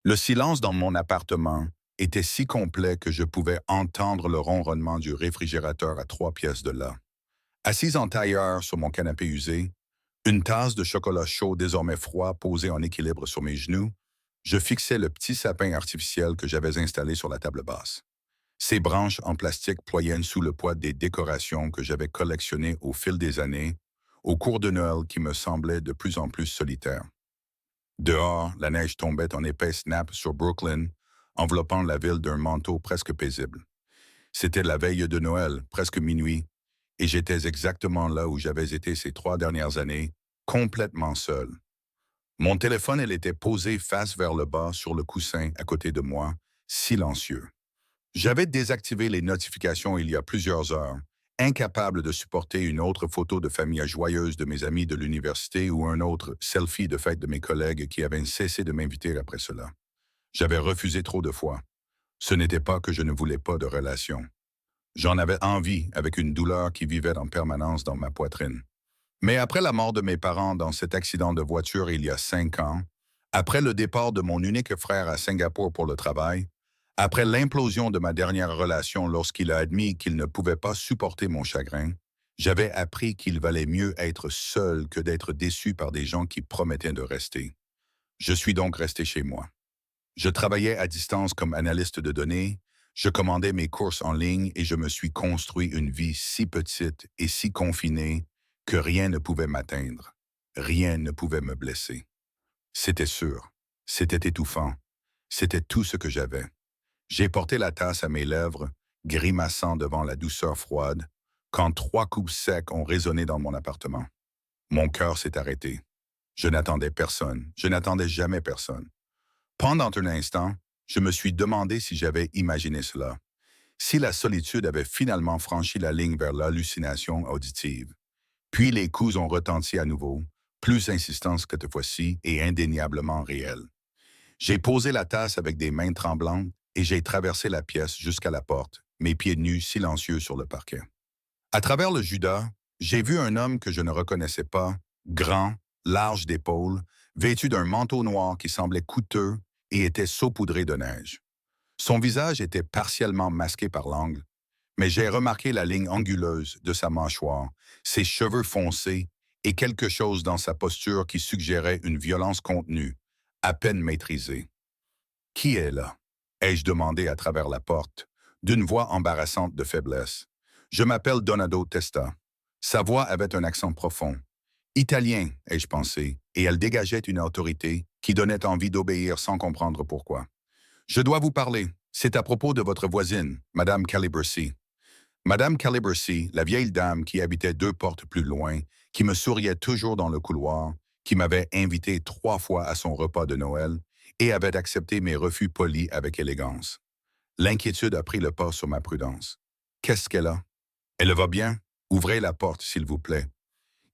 Le silence dans mon appartement était si complet que je pouvais entendre le ronronnement du réfrigérateur à 3 pièces de là. Assise en tailleur sur mon canapé usé, une tasse de chocolat chaud désormais froid posée en équilibre sur mes genoux, je fixais le petit sapin artificiel que j'avais installé sur la table basse. Ses branches en plastique ployaient sous le poids des décorations que j'avais collectionnées au fil des années, au cours de Noël qui me semblait de plus en plus solitaire. Dehors, la neige tombait en épaisse nappe sur Brooklyn, enveloppant la ville d'un manteau presque paisible. C'était la veille de Noël, presque minuit, et j'étais exactement là où j'avais été ces 3 dernières années, complètement seul. Mon téléphone, elle était posé face vers le bas sur le coussin à côté de moi, silencieux. J'avais désactivé les notifications il y a plusieurs heures, incapable de supporter une autre photo de famille joyeuse de mes amis de l'université ou un autre selfie de fête de mes collègues qui avaient cessé de m'inviter après cela. J'avais refusé trop de fois. Ce n'était pas que je ne voulais pas de relation. J'en avais envie avec une douleur qui vivait en permanence dans ma poitrine. Mais après la mort de mes parents dans cet accident de voiture il y a 5 ans, après le départ de mon unique frère à Singapour pour le travail, après l'implosion de ma dernière relation lorsqu'il a admis qu'il ne pouvait pas supporter mon chagrin, j'avais appris qu'il valait mieux être seul que d'être déçu par des gens qui promettaient de rester. Je suis donc resté chez moi. Je travaillais à distance comme analyste de données, je commandais mes courses en ligne et je me suis construit une vie si petite et si confinée que rien ne pouvait m'atteindre, rien ne pouvait me blesser. C'était sûr, c'était étouffant, c'était tout ce que j'avais. J'ai porté la tasse à mes lèvres, grimaçant devant la douceur froide, quand 3 coups secs ont résonné dans mon appartement. Mon cœur s'est arrêté. Je n'attendais personne, je n'attendais jamais personne. Pendant un instant, je me suis demandé si j'avais imaginé cela, si la solitude avait finalement franchi la ligne vers l'hallucination auditive. Puis les coups ont retenti à nouveau, plus insistants cette fois-ci et indéniablement réels. J'ai posé la tasse avec des mains tremblantes et j'ai traversé la pièce jusqu'à la porte, mes pieds nus silencieux sur le parquet. À travers le Judas, j'ai vu un homme que je ne reconnaissais pas, grand, large d'épaules, vêtu d'un manteau noir qui semblait coûteux et était saupoudré de neige. Son visage était partiellement masqué par l'angle, mais j'ai remarqué la ligne anguleuse de sa mâchoire, ses cheveux foncés et quelque chose dans sa posture qui suggérait une violence contenue, à peine maîtrisée. Qui est là? Ai-je demandé à travers la porte, d'une voix embarrassante de faiblesse. Je m'appelle Donado Testa. Sa voix avait un accent profond. Italien, ai-je pensé, et elle dégageait une autorité qui donnait envie d'obéir sans comprendre pourquoi. Je dois vous parler. C'est à propos de votre voisine, Madame Calibercy. Madame Calibercy, la vieille dame qui habitait 2 portes plus loin, qui me souriait toujours dans le couloir, qui m'avait invité 3 fois à son repas de Noël et avait accepté mes refus polis avec élégance. L'inquiétude a pris le pas sur ma prudence. Qu'est-ce qu'elle a? Elle va bien? Ouvrez la porte, s'il vous plaît.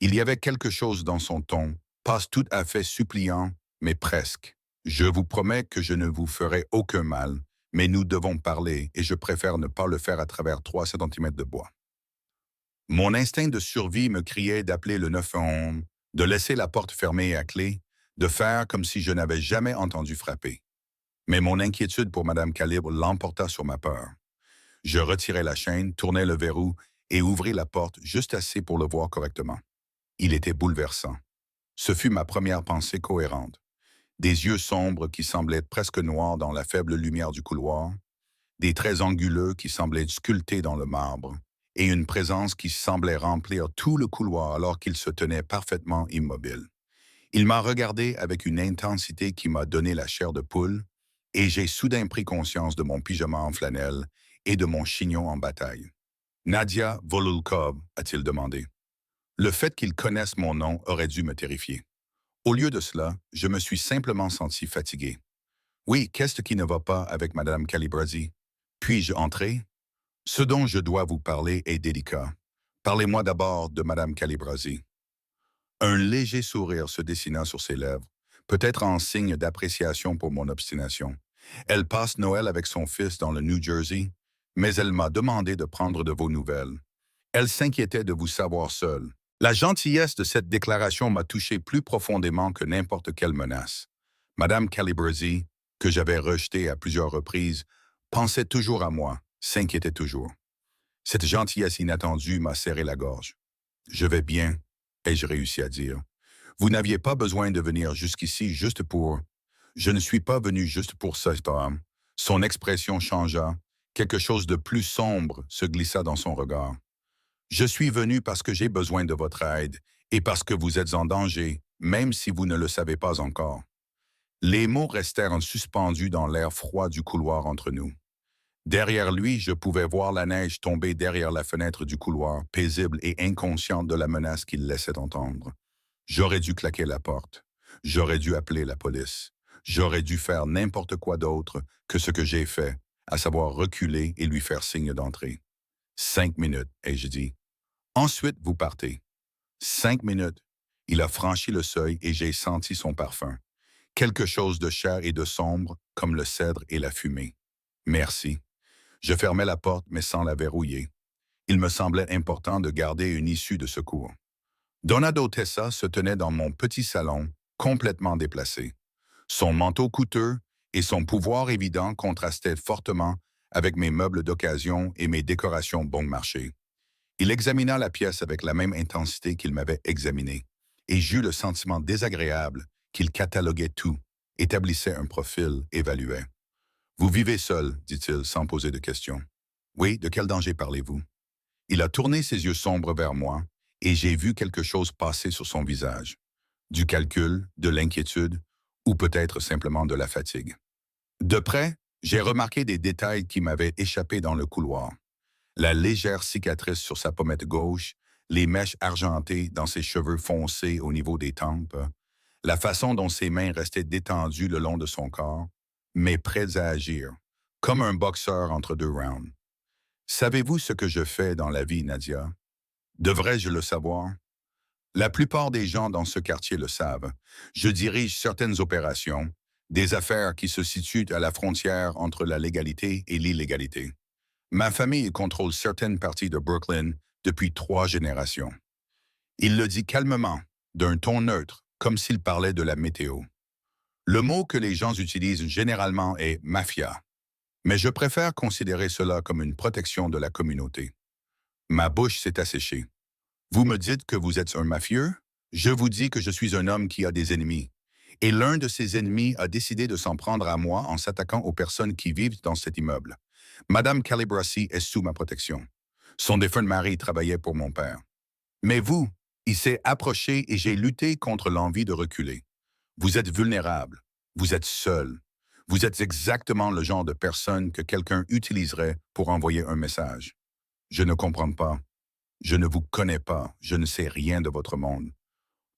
Il y avait quelque chose dans son ton, pas tout à fait suppliant, mais presque. Je vous promets que je ne vous ferai aucun mal, mais nous devons parler et je préfère ne pas le faire à travers 3 centimètres de bois. Mon instinct de survie me criait d'appeler le 911, de laisser la porte fermée à clé, de faire comme si je n'avais jamais entendu frapper. Mais mon inquiétude pour Madame Calibre l'emporta sur ma peur. Je retirai la chaîne, tournai le verrou et ouvris la porte juste assez pour le voir correctement. Il était bouleversant. Ce fut ma première pensée cohérente. Des yeux sombres qui semblaient presque noirs dans la faible lumière du couloir, des traits anguleux qui semblaient sculptés dans le marbre, et une présence qui semblait remplir tout le couloir alors qu'il se tenait parfaitement immobile. Il m'a regardé avec une intensité qui m'a donné la chair de poule, et j'ai soudain pris conscience de mon pyjama en flanelle et de mon chignon en bataille. Nadia Volulkov, a-t-il demandé. Le fait qu'il connaisse mon nom aurait dû me terrifier. Au lieu de cela, je me suis simplement senti fatigué. Oui, qu'est-ce qui ne va pas avec Madame Calibrazi? Puis-je entrer? Ce dont je dois vous parler est délicat. Parlez-moi d'abord de Madame Calibrazi. Un léger sourire se dessina sur ses lèvres, peut-être en signe d'appréciation pour mon obstination. Elle passe Noël avec son fils dans le New Jersey, mais elle m'a demandé de prendre de vos nouvelles. Elle s'inquiétait de vous savoir seul. La gentillesse de cette déclaration m'a touché plus profondément que n'importe quelle menace. Madame Calibrazi, que j'avais rejeté à plusieurs reprises, pensait toujours à moi, s'inquiétait toujours. Cette gentillesse inattendue m'a serré la gorge. Je vais bien, ai-je réussi à dire. Vous n'aviez pas besoin de venir jusqu'ici juste pour... Je ne suis pas venu juste pour ça, Tom. Son expression changea. Quelque chose de plus sombre se glissa dans son regard. Je suis venu parce que j'ai besoin de votre aide et parce que vous êtes en danger, même si vous ne le savez pas encore. Les mots restèrent suspendus dans l'air froid du couloir entre nous. Derrière lui, je pouvais voir la neige tomber derrière la fenêtre du couloir, paisible et inconsciente de la menace qu'il laissait entendre. J'aurais dû claquer la porte. J'aurais dû appeler la police. J'aurais dû faire n'importe quoi d'autre que ce que j'ai fait, à savoir reculer et lui faire signe d'entrée. 5 minutes, ai-je dit. Ensuite, vous partez. 5 minutes. Il a franchi le seuil et j'ai senti son parfum. Quelque chose de cher et de sombre, comme le cèdre et la fumée. Merci. Je fermai la porte, mais sans la verrouiller. Il me semblait important de garder une issue de secours. Donado Tessa se tenait dans mon petit salon, complètement déplacé. Son manteau coûteux et son pouvoir évident contrastaient fortement avec mes meubles d'occasion et mes décorations bon marché. Il examina la pièce avec la même intensité qu'il m'avait examiné, et j'eus le sentiment désagréable qu'il cataloguait tout, établissait un profil, évaluait. Vous vivez seul, dit-il sans poser de questions. Oui, de quel danger parlez-vous? Il a tourné ses yeux sombres vers moi, et j'ai vu quelque chose passer sur son visage. Du calcul, de l'inquiétude, ou peut-être simplement de la fatigue. De près, j'ai remarqué des détails qui m'avaient échappé dans le couloir. La légère cicatrice sur sa pommette gauche, les mèches argentées dans ses cheveux foncés au niveau des tempes, la façon dont ses mains restaient détendues le long de son corps, mais prêtes à agir, comme un boxeur entre deux rounds. Savez-vous ce que je fais dans la vie, Nadia? Devrais-je le savoir? La plupart des gens dans ce quartier le savent. Je dirige certaines opérations, des affaires qui se situent à la frontière entre la légalité et l'illégalité. Ma famille contrôle certaines parties de Brooklyn depuis 3 générations. Il le dit calmement, d'un ton neutre, comme s'il parlait de la météo. Le mot que les gens utilisent généralement est mafia, mais je préfère considérer cela comme une protection de la communauté. Ma bouche s'est asséchée. Vous me dites que vous êtes un mafieux? Je vous dis que je suis un homme qui a des ennemis. Et l'un de ces ennemis a décidé de s'en prendre à moi en s'attaquant aux personnes qui vivent dans cet immeuble. Madame Calibrassi est sous ma protection. Son défunt mari travaillait pour mon père. Mais vous, il s'est approché et j'ai lutté contre l'envie de reculer. Vous êtes vulnérable. Vous êtes seul. Vous êtes exactement le genre de personne que quelqu'un utiliserait pour envoyer un message. Je ne comprends pas. Je ne vous connais pas. Je ne sais rien de votre monde.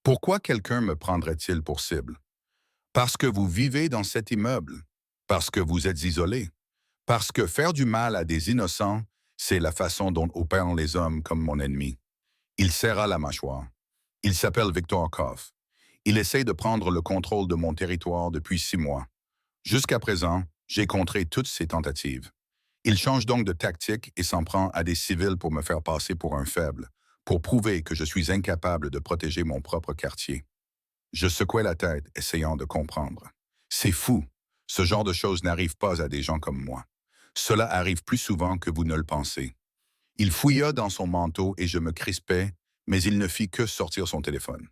Pourquoi quelqu'un me prendrait-il pour cible? Parce que vous vivez dans cet immeuble. Parce que vous êtes isolé. Parce que faire du mal à des innocents, c'est la façon dont opèrent les hommes comme mon ennemi. Il serra la mâchoire. Il s'appelle Victor Koff. Il essaie de prendre le contrôle de mon territoire depuis 6 mois. Jusqu'à présent, j'ai contré toutes ses tentatives. Il change donc de tactique et s'en prend à des civils pour me faire passer pour un faible, pour prouver que je suis incapable de protéger mon propre quartier. Je secouai la tête, essayant de comprendre. C'est fou. Ce genre de choses n'arrive pas à des gens comme moi. Cela arrive plus souvent que vous ne le pensez. Il fouilla dans son manteau et je me crispais, mais il ne fit que sortir son téléphone.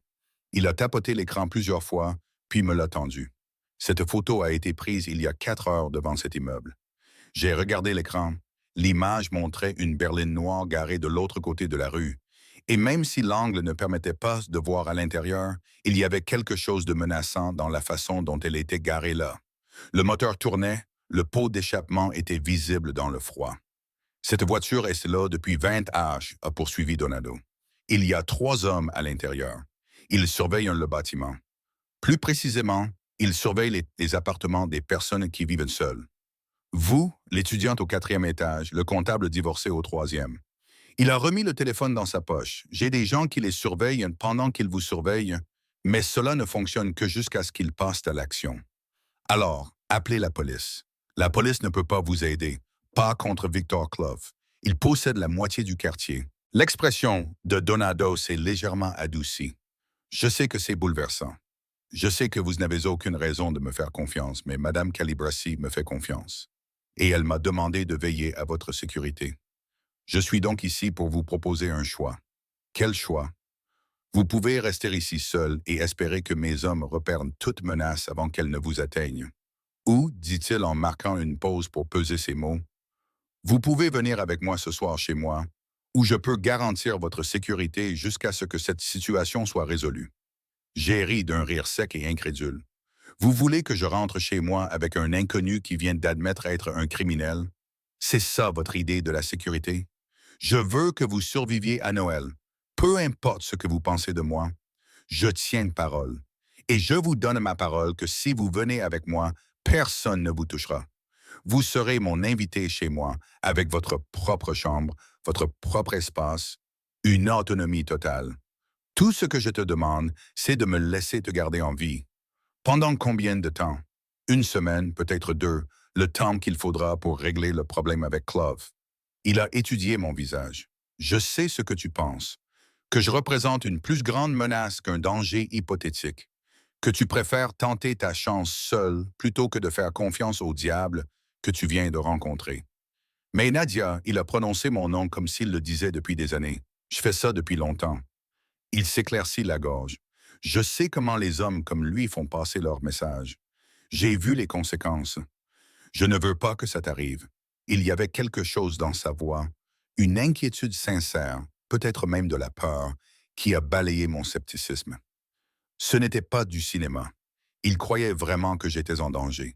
Il a tapoté l'écran plusieurs fois, puis me l'a tendu. Cette photo a été prise il y a 4 heures devant cet immeuble. J'ai regardé l'écran. L'image montrait une berline noire garée de l'autre côté de la rue. Et même si l'angle ne permettait pas de voir à l'intérieur, il y avait quelque chose de menaçant dans la façon dont elle était garée là. Le moteur tournait, le pot d'échappement était visible dans le froid. Cette voiture est là depuis 20 H, a poursuivi Donado. Il y a 3 hommes à l'intérieur. Ils surveillent le bâtiment. Plus précisément, ils surveillent les appartements des personnes qui vivent seules. Vous, l'étudiante au 4e étage, le comptable divorcé au 3e. Il a remis le téléphone dans sa poche. J'ai des gens qui les surveillent pendant qu'ils vous surveillent, mais cela ne fonctionne que jusqu'à ce qu'ils passent à l'action. Alors, appelez la police. La police ne peut pas vous aider, pas contre Victor Clough. Il possède la moitié du quartier. L'expression de Donado s'est légèrement adoucie. Je sais que c'est bouleversant. Je sais que vous n'avez aucune raison de me faire confiance, mais Madame Calibrassi me fait confiance. Et elle m'a demandé de veiller à votre sécurité. Je suis donc ici pour vous proposer un choix. Quel choix? Vous pouvez rester ici seul et espérer que mes hommes repèrent toute menace avant qu'elle ne vous atteigne. Ou, dit-il en marquant une pause pour peser ses mots, vous pouvez venir avec moi ce soir chez moi, où je peux garantir votre sécurité jusqu'à ce que cette situation soit résolue. J'ai ri d'un rire sec et incrédule. Vous voulez que je rentre chez moi avec un inconnu qui vient d'admettre être un criminel? C'est ça votre idée de la sécurité? Je veux que vous surviviez à Noël. Peu importe ce que vous pensez de moi, je tiens une parole. Et je vous donne ma parole que si vous venez avec moi, personne ne vous touchera. Vous serez mon invité chez moi, avec votre propre chambre, votre propre espace, une autonomie totale. Tout ce que je te demande, c'est de me laisser te garder en vie. Pendant combien de temps? Une semaine, peut-être deux, le temps qu'il faudra pour régler le problème avec Clove. Il a étudié mon visage. Je sais ce que tu penses, que je représente une plus grande menace qu'un danger hypothétique, que tu préfères tenter ta chance seul plutôt que de faire confiance au diable que tu viens de rencontrer. Mais Nadia, il a prononcé mon nom comme s'il le disait depuis des années. Je fais ça depuis longtemps. Il s'éclaircit la gorge. Je sais comment les hommes comme lui font passer leur message. J'ai vu les conséquences. Je ne veux pas que ça t'arrive. Il y avait quelque chose dans sa voix, une inquiétude sincère, peut-être même de la peur, qui a balayé mon scepticisme. Ce n'était pas du cinéma. Il croyait vraiment que j'étais en danger.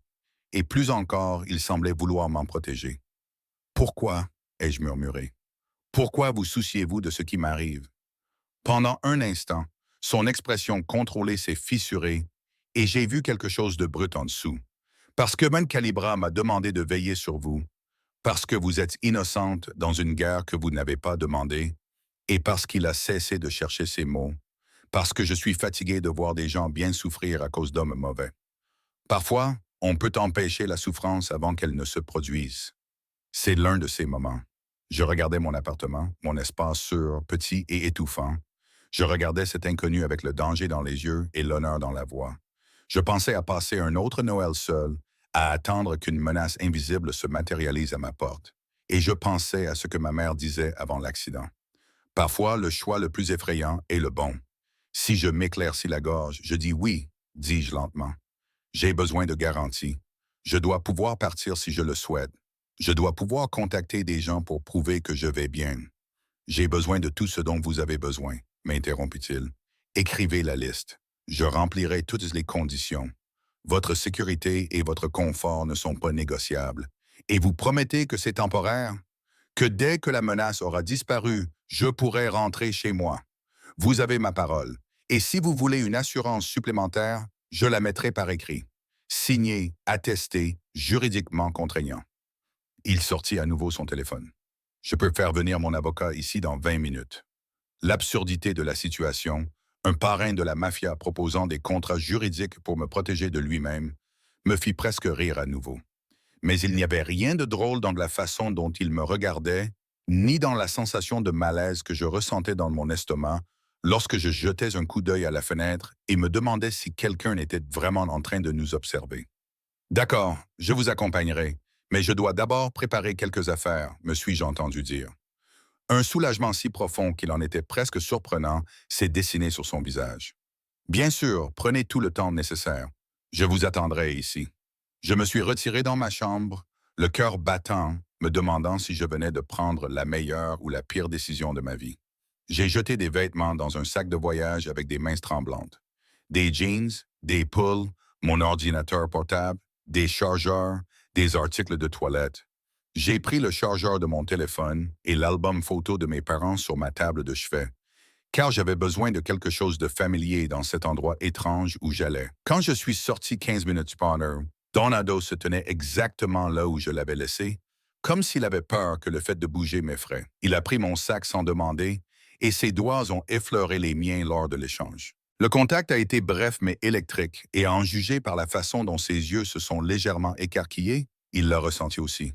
Et plus encore, il semblait vouloir m'en protéger. Pourquoi? Ai-je murmuré. Pourquoi vous souciez-vous de ce qui m'arrive? Pendant un instant, son expression contrôlée s'est fissurée et j'ai vu quelque chose de brut en dessous. Parce que Ben Calibra m'a demandé de veiller sur vous, parce que vous êtes innocente dans une guerre que vous n'avez pas demandée, et parce qu'il a cessé de chercher ses mots, parce que je suis fatigué de voir des gens bien souffrir à cause d'hommes mauvais. Parfois, on peut empêcher la souffrance avant qu'elle ne se produise. C'est l'un de ces moments. Je regardais mon appartement, mon espace sûr, petit et étouffant. Je regardais cet inconnu avec le danger dans les yeux et l'honneur dans la voix. Je pensais à passer un autre Noël seul, à attendre qu'une menace invisible se matérialise à ma porte. Et je pensais à ce que ma mère disait avant l'accident. Parfois, le choix le plus effrayant est le bon. Si je m'éclaircis la gorge, je dis oui, dis-je lentement. J'ai besoin de garanties. Je dois pouvoir partir si je le souhaite. Je dois pouvoir contacter des gens pour prouver que je vais bien. J'ai besoin de tout ce dont vous avez besoin, m'interrompit-il. Écrivez la liste. Je remplirai toutes les conditions. Votre sécurité et votre confort ne sont pas négociables. Et vous promettez que c'est temporaire? Que dès que la menace aura disparu, je pourrai rentrer chez moi. Vous avez ma parole. Et si vous voulez une assurance supplémentaire, je la mettrai par écrit. Signé, attesté, juridiquement contraignant. Il sortit à nouveau son téléphone. Je peux faire venir mon avocat ici dans 20 minutes. L'absurdité de la situation, un parrain de la mafia proposant des contrats juridiques pour me protéger de lui-même, me fit presque rire à nouveau. Mais il n'y avait rien de drôle dans la façon dont il me regardait, ni dans la sensation de malaise que je ressentais dans mon estomac lorsque je jetais un coup d'œil à la fenêtre et me demandais si quelqu'un était vraiment en train de nous observer. D'accord, je vous accompagnerai, mais je dois d'abord préparer quelques affaires, me suis-je entendu dire. Un soulagement si profond qu'il en était presque surprenant s'est dessiné sur son visage. Bien sûr, prenez tout le temps nécessaire. Je vous attendrai ici. Je me suis retiré dans ma chambre, le cœur battant, me demandant si je venais de prendre la meilleure ou la pire décision de ma vie. J'ai jeté des vêtements dans un sac de voyage avec des mains tremblantes. Des jeans, des pulls, mon ordinateur portable, des chargeurs, des articles de toilette. J'ai pris le chargeur de mon téléphone et l'album photo de mes parents sur ma table de chevet, car j'avais besoin de quelque chose de familier dans cet endroit étrange où j'allais. Quand je suis sorti 15 minutes plus tard, Donado se tenait exactement là où je l'avais laissé, comme s'il avait peur que le fait de bouger m'effraie. Il a pris mon sac sans demander, et ses doigts ont effleuré les miens lors de l'échange. Le contact a été bref mais électrique, et à en juger par la façon dont ses yeux se sont légèrement écarquillés, il l'a ressenti aussi.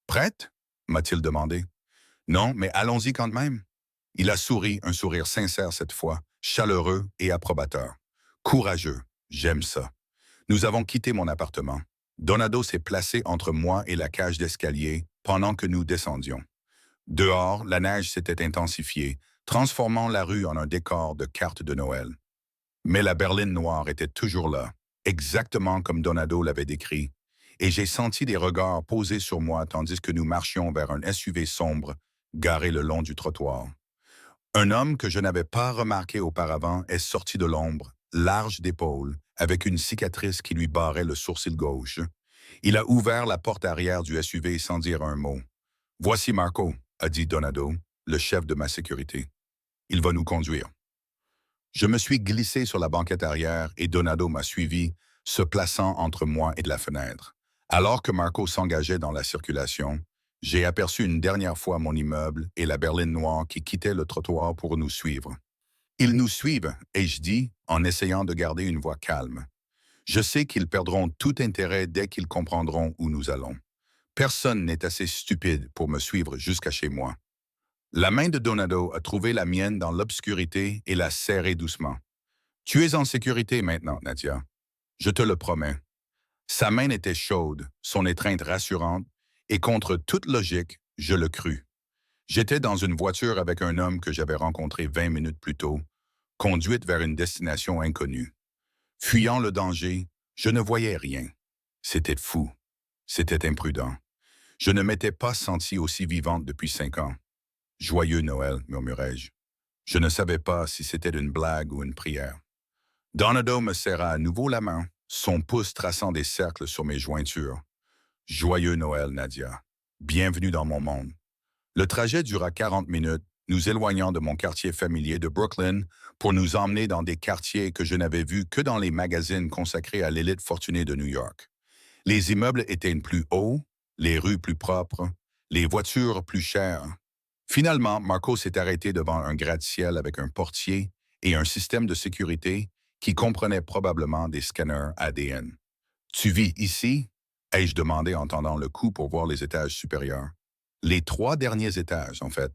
« Prête ?» m'a-t-il demandé. « Non, mais allons-y quand même. » Il a souri, un sourire sincère cette fois, chaleureux et approbateur. « Courageux. » J'aime ça. Nous avons quitté mon appartement. Donado s'est placé entre moi et la cage d'escalier pendant que nous descendions. Dehors, la neige s'était intensifiée, transformant la rue en un décor de cartes de Noël. Mais la berline noire était toujours là, exactement comme Donado l'avait décrit, et j'ai senti des regards posés sur moi tandis que nous marchions vers un SUV sombre garé le long du trottoir. Un homme que je n'avais pas remarqué auparavant est sorti de l'ombre, large d'épaules, avec une cicatrice qui lui barrait le sourcil gauche. Il a ouvert la porte arrière du SUV sans dire un mot. « Voici Marco », a dit Donado, le chef de ma sécurité. « Il va nous conduire. » Je me suis glissé sur la banquette arrière et Donado m'a suivi, se plaçant entre moi et la fenêtre. Alors que Marco s'engageait dans la circulation, j'ai aperçu une dernière fois mon immeuble et la berline noire qui quittait le trottoir pour nous suivre. Ils nous suivent, ai-je dit, en essayant de garder une voix calme. Je sais qu'ils perdront tout intérêt dès qu'ils comprendront où nous allons. Personne n'est assez stupide pour me suivre jusqu'à chez moi. La main de Donado a trouvé la mienne dans l'obscurité et l'a serrée doucement. « Tu es en sécurité maintenant, Nadia. Je te le promets. » Sa main était chaude, son étreinte rassurante, et contre toute logique, je le crus. J'étais dans une voiture avec un homme que j'avais rencontré 20 minutes plus tôt, conduite vers une destination inconnue. Fuyant le danger, je ne voyais rien. C'était fou. C'était imprudent. Je ne m'étais pas sentie aussi vivante depuis 5 ans. « Joyeux Noël », murmurai-je. Je ne savais pas si c'était une blague ou une prière. Donado me serra à nouveau la main, son pouce traçant des cercles sur mes jointures. « Joyeux Noël, Nadia. Bienvenue dans mon monde. » Le trajet dura 40 minutes, nous éloignant de mon quartier familier de Brooklyn pour nous emmener dans des quartiers que je n'avais vus que dans les magazines consacrés à l'élite fortunée de New York. Les immeubles étaient plus hauts, les rues plus propres, les voitures plus chères. Finalement, Marco s'est arrêté devant un gratte-ciel avec un portier et un système de sécurité qui comprenait probablement des scanners ADN. « Tu vis ici ?» ai-je demandé en tendant le cou pour voir les étages supérieurs. « Les 3 derniers étages, en fait.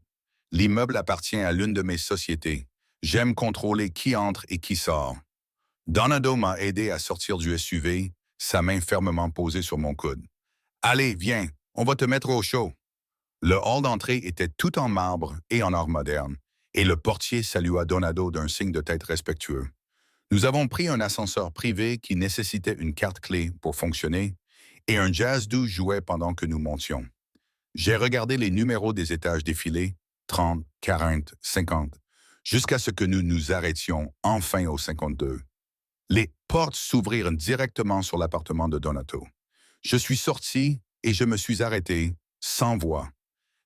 L'immeuble appartient à l'une de mes sociétés. J'aime contrôler qui entre et qui sort. » Donado m'a aidé à sortir du SUV, sa main fermement posée sur mon coude. « Allez, viens, on va te mettre au chaud. » Le hall d'entrée était tout en marbre et en or moderne, et le portier salua Donado d'un signe de tête respectueux. Nous avons pris un ascenseur privé qui nécessitait une carte clé pour fonctionner, et un jazz doux jouait pendant que nous montions. J'ai regardé les numéros des étages défiler, 30, 40, 50, jusqu'à ce que nous nous arrêtions enfin au 52. Les portes s'ouvrirent directement sur l'appartement de Donato. Je suis sorti et je me suis arrêté, sans voix.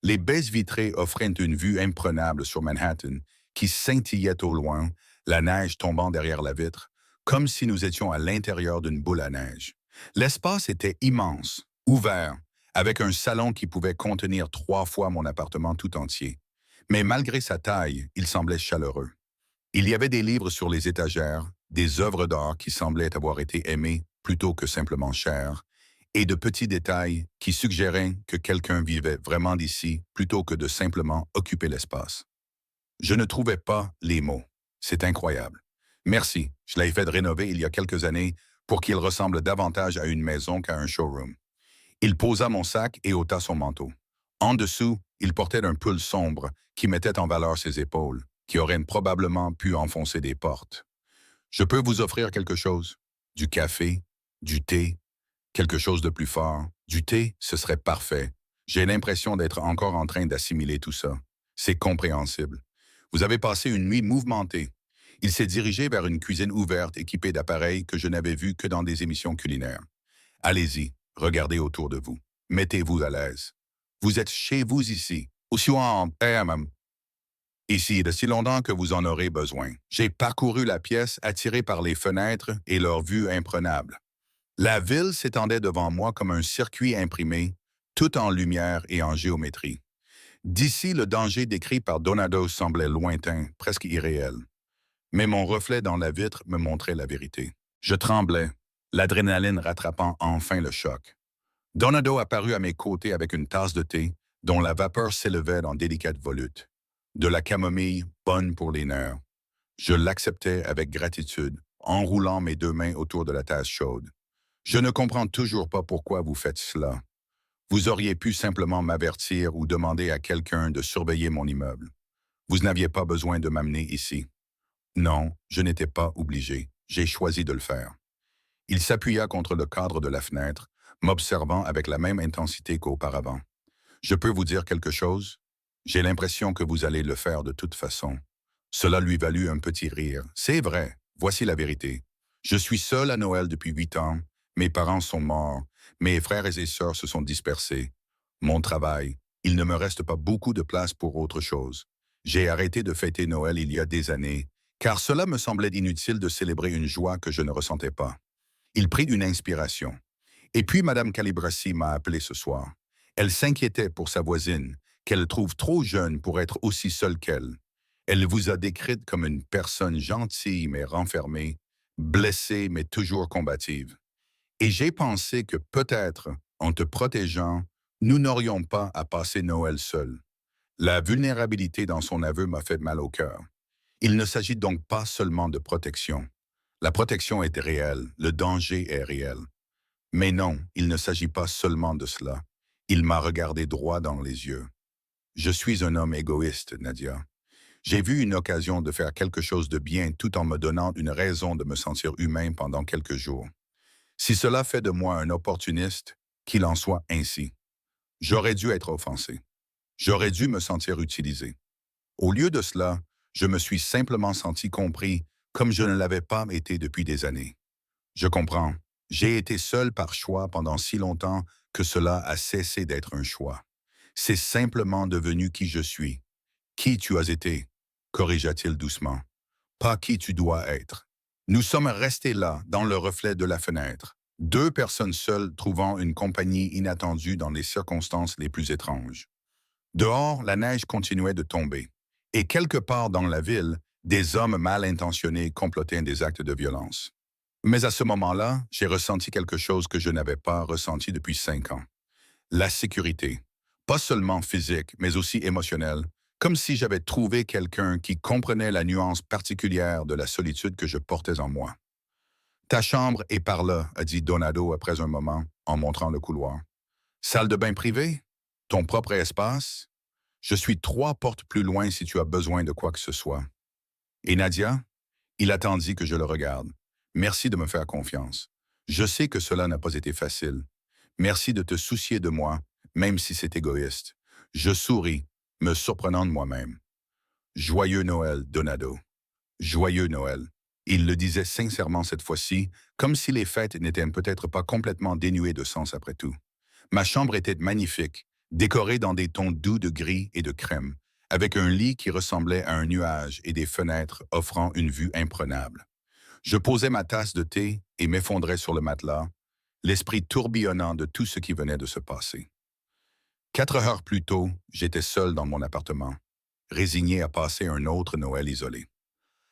Les baies vitrées offraient une vue imprenable sur Manhattan, qui scintillait au loin, la neige tombant derrière la vitre, comme si nous étions à l'intérieur d'une boule à neige. L'espace était immense, ouvert, avec un salon qui pouvait contenir 3 fois mon appartement tout entier. Mais malgré sa taille, il semblait chaleureux. Il y avait des livres sur les étagères, des œuvres d'art qui semblaient avoir été aimées plutôt que simplement chères, et de petits détails qui suggéraient que quelqu'un vivait vraiment d'ici plutôt que de simplement occuper l'espace. Je ne trouvais pas les mots. C'est incroyable. Merci, je l'ai fait rénover il y a quelques années pour qu'il ressemble davantage à une maison qu'à un showroom. Il posa mon sac et ôta son manteau. En dessous, il portait un pull sombre qui mettait en valeur ses épaules, qui auraient probablement pu enfoncer des portes. « Je peux vous offrir quelque chose? Du café? Du thé? Quelque chose de plus fort? Du thé, ce serait parfait. J'ai l'impression d'être encore en train d'assimiler tout ça. C'est compréhensible. Vous avez passé une nuit mouvementée. » Il s'est dirigé vers une cuisine ouverte équipée d'appareils que je n'avais vus que dans des émissions culinaires. « Allez-y, regardez autour de vous. Mettez-vous à l'aise. Vous êtes chez vous ici, aussi en ici de si longtemps que vous en aurez besoin. » J'ai parcouru la pièce attiré par les fenêtres et leur vue imprenable. La ville s'étendait devant moi comme un circuit imprimé, tout en lumière et en géométrie. D'ici, le danger décrit par Donado semblait lointain, presque irréel. Mais mon reflet dans la vitre me montrait la vérité. Je tremblais, l'adrénaline rattrapant enfin le choc. Donado apparut à mes côtés avec une tasse de thé, dont la vapeur s'élevait dans délicates volutes. De la camomille bonne pour les nerfs. Je l'acceptais avec gratitude, enroulant mes deux mains autour de la tasse chaude. Je ne comprends toujours pas pourquoi vous faites cela. Vous auriez pu simplement m'avertir ou demander à quelqu'un de surveiller mon immeuble. Vous n'aviez pas besoin de m'amener ici. Non, je n'étais pas obligé. J'ai choisi de le faire. Il s'appuya contre le cadre de la fenêtre, m'observant avec la même intensité qu'auparavant. Je peux vous dire quelque chose? J'ai l'impression que vous allez le faire de toute façon. Cela lui valut un petit rire. C'est vrai, voici la vérité. Je suis seul à Noël depuis 8 ans. Mes parents sont morts. Mes frères et sœurs se sont dispersés. Mon travail, il ne me reste pas beaucoup de place pour autre chose. J'ai arrêté de fêter Noël il y a des années, car cela me semblait inutile de célébrer une joie que je ne ressentais pas. Il prit une inspiration. Et puis Madame Calibrassi m'a appelé ce soir. Elle s'inquiétait pour sa voisine, qu'elle trouve trop jeune pour être aussi seule qu'elle. Elle vous a décrite comme une personne gentille mais renfermée, blessée mais toujours combative. Et j'ai pensé que peut-être, en te protégeant, nous n'aurions pas à passer Noël seuls. La vulnérabilité dans son aveu m'a fait mal au cœur. Il ne s'agit donc pas seulement de protection. La protection est réelle, le danger est réel. Mais non, il ne s'agit pas seulement de cela. Il m'a regardé droit dans les yeux. Je suis un homme égoïste, Nadia. J'ai vu une occasion de faire quelque chose de bien tout en me donnant une raison de me sentir humain pendant quelques jours. Si cela fait de moi un opportuniste, qu'il en soit ainsi. J'aurais dû être offensé. J'aurais dû me sentir utilisé. Au lieu de cela, je me suis simplement senti compris comme je ne l'avais pas été depuis des années. Je comprends. J'ai été seul par choix pendant si longtemps que cela a cessé d'être un choix. C'est simplement devenu qui je suis. Qui tu as été, corrigea-t-il doucement. Pas qui tu dois être. Nous sommes restés là, dans le reflet de la fenêtre. Deux personnes seules trouvant une compagnie inattendue dans les circonstances les plus étranges. Dehors, la neige continuait de tomber. Et quelque part dans la ville, des hommes mal intentionnés complotaient des actes de violence. Mais à ce moment-là, j'ai ressenti quelque chose que je n'avais pas ressenti depuis 5 ans. La sécurité. Pas seulement physique, mais aussi émotionnelle. Comme si j'avais trouvé quelqu'un qui comprenait la nuance particulière de la solitude que je portais en moi. Ta chambre est par là, a dit Donado après un moment, en montrant le couloir. Salle de bain privée? Ton propre espace? Je suis 3 portes plus loin si tu as besoin de quoi que ce soit. Et Nadia? Il attendit que je le regarde. Merci de me faire confiance. Je sais que cela n'a pas été facile. Merci de te soucier de moi, même si c'est égoïste. Je souris, me surprenant de moi-même. Joyeux Noël, Donado. Joyeux Noël. Il le disait sincèrement cette fois-ci, comme si les fêtes n'étaient peut-être pas complètement dénuées de sens après tout. Ma chambre était magnifique, décorée dans des tons doux de gris et de crème, avec un lit qui ressemblait à un nuage et des fenêtres offrant une vue imprenable. Je posais ma tasse de thé et m'effondrais sur le matelas, l'esprit tourbillonnant de tout ce qui venait de se passer. 4 heures plus tôt, j'étais seul dans mon appartement, résigné à passer un autre Noël isolé.